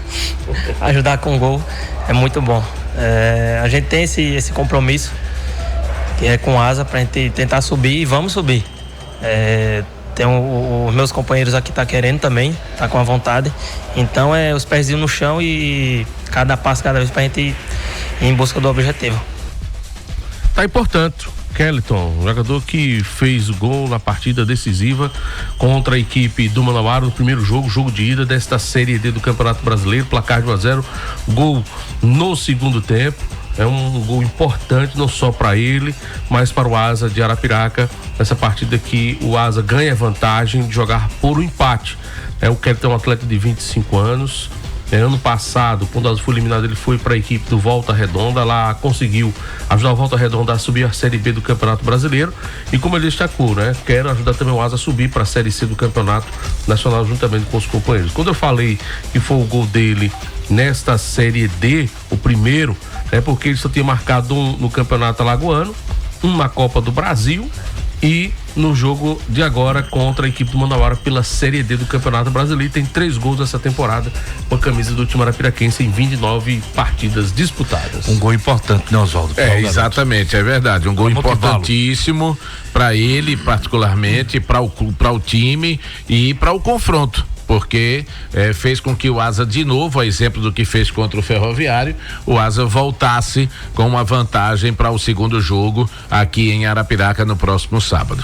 Ajudar com um gol é muito bom. A gente tem esse compromisso, que é com o Asa, pra gente tentar subir e vamos subir. Tem os meus companheiros aqui tá querendo também, tá com a vontade. Então os pezinhos no chão e cada passo, cada vez pra gente ir em busca do objetivo. Tá aí, portanto, Kellyton, um jogador que fez o gol na partida decisiva contra a equipe do Manauara no primeiro jogo de ida desta Série D do Campeonato Brasileiro, placar de 1-0, gol no segundo tempo. É um gol importante não só para ele, mas para o Asa de Arapiraca, nessa partida que o Asa ganha vantagem de jogar por um empate. O Kellyton é um atleta de 25 anos. Ano passado, quando o Asa foi eliminado, ele foi para a equipe do Volta Redonda, lá conseguiu ajudar o Volta Redonda a subir a Série B do Campeonato Brasileiro e, como ele destacou, né, quero ajudar também o Asa a subir para a Série C do Campeonato Nacional juntamente com os companheiros. Quando eu falei que foi o gol dele nesta Série D, o primeiro, é porque ele só tinha marcado no Campeonato Alagoano, na Copa do Brasil e no jogo de agora contra a equipe do Manauara pela Série D do Campeonato Brasileiro. Tem 3 gols nessa temporada com a camisa do time arapiraquense em 29 partidas disputadas. Um gol importante, né, Oswaldo? Exatamente, é verdade. Um gol importantíssimo para ele, particularmente, para o time e para o confronto. Porque fez com que o Asa, de novo, a exemplo do que fez contra o Ferroviário, o Asa voltasse com uma vantagem para o segundo jogo aqui em Arapiraca no próximo sábado.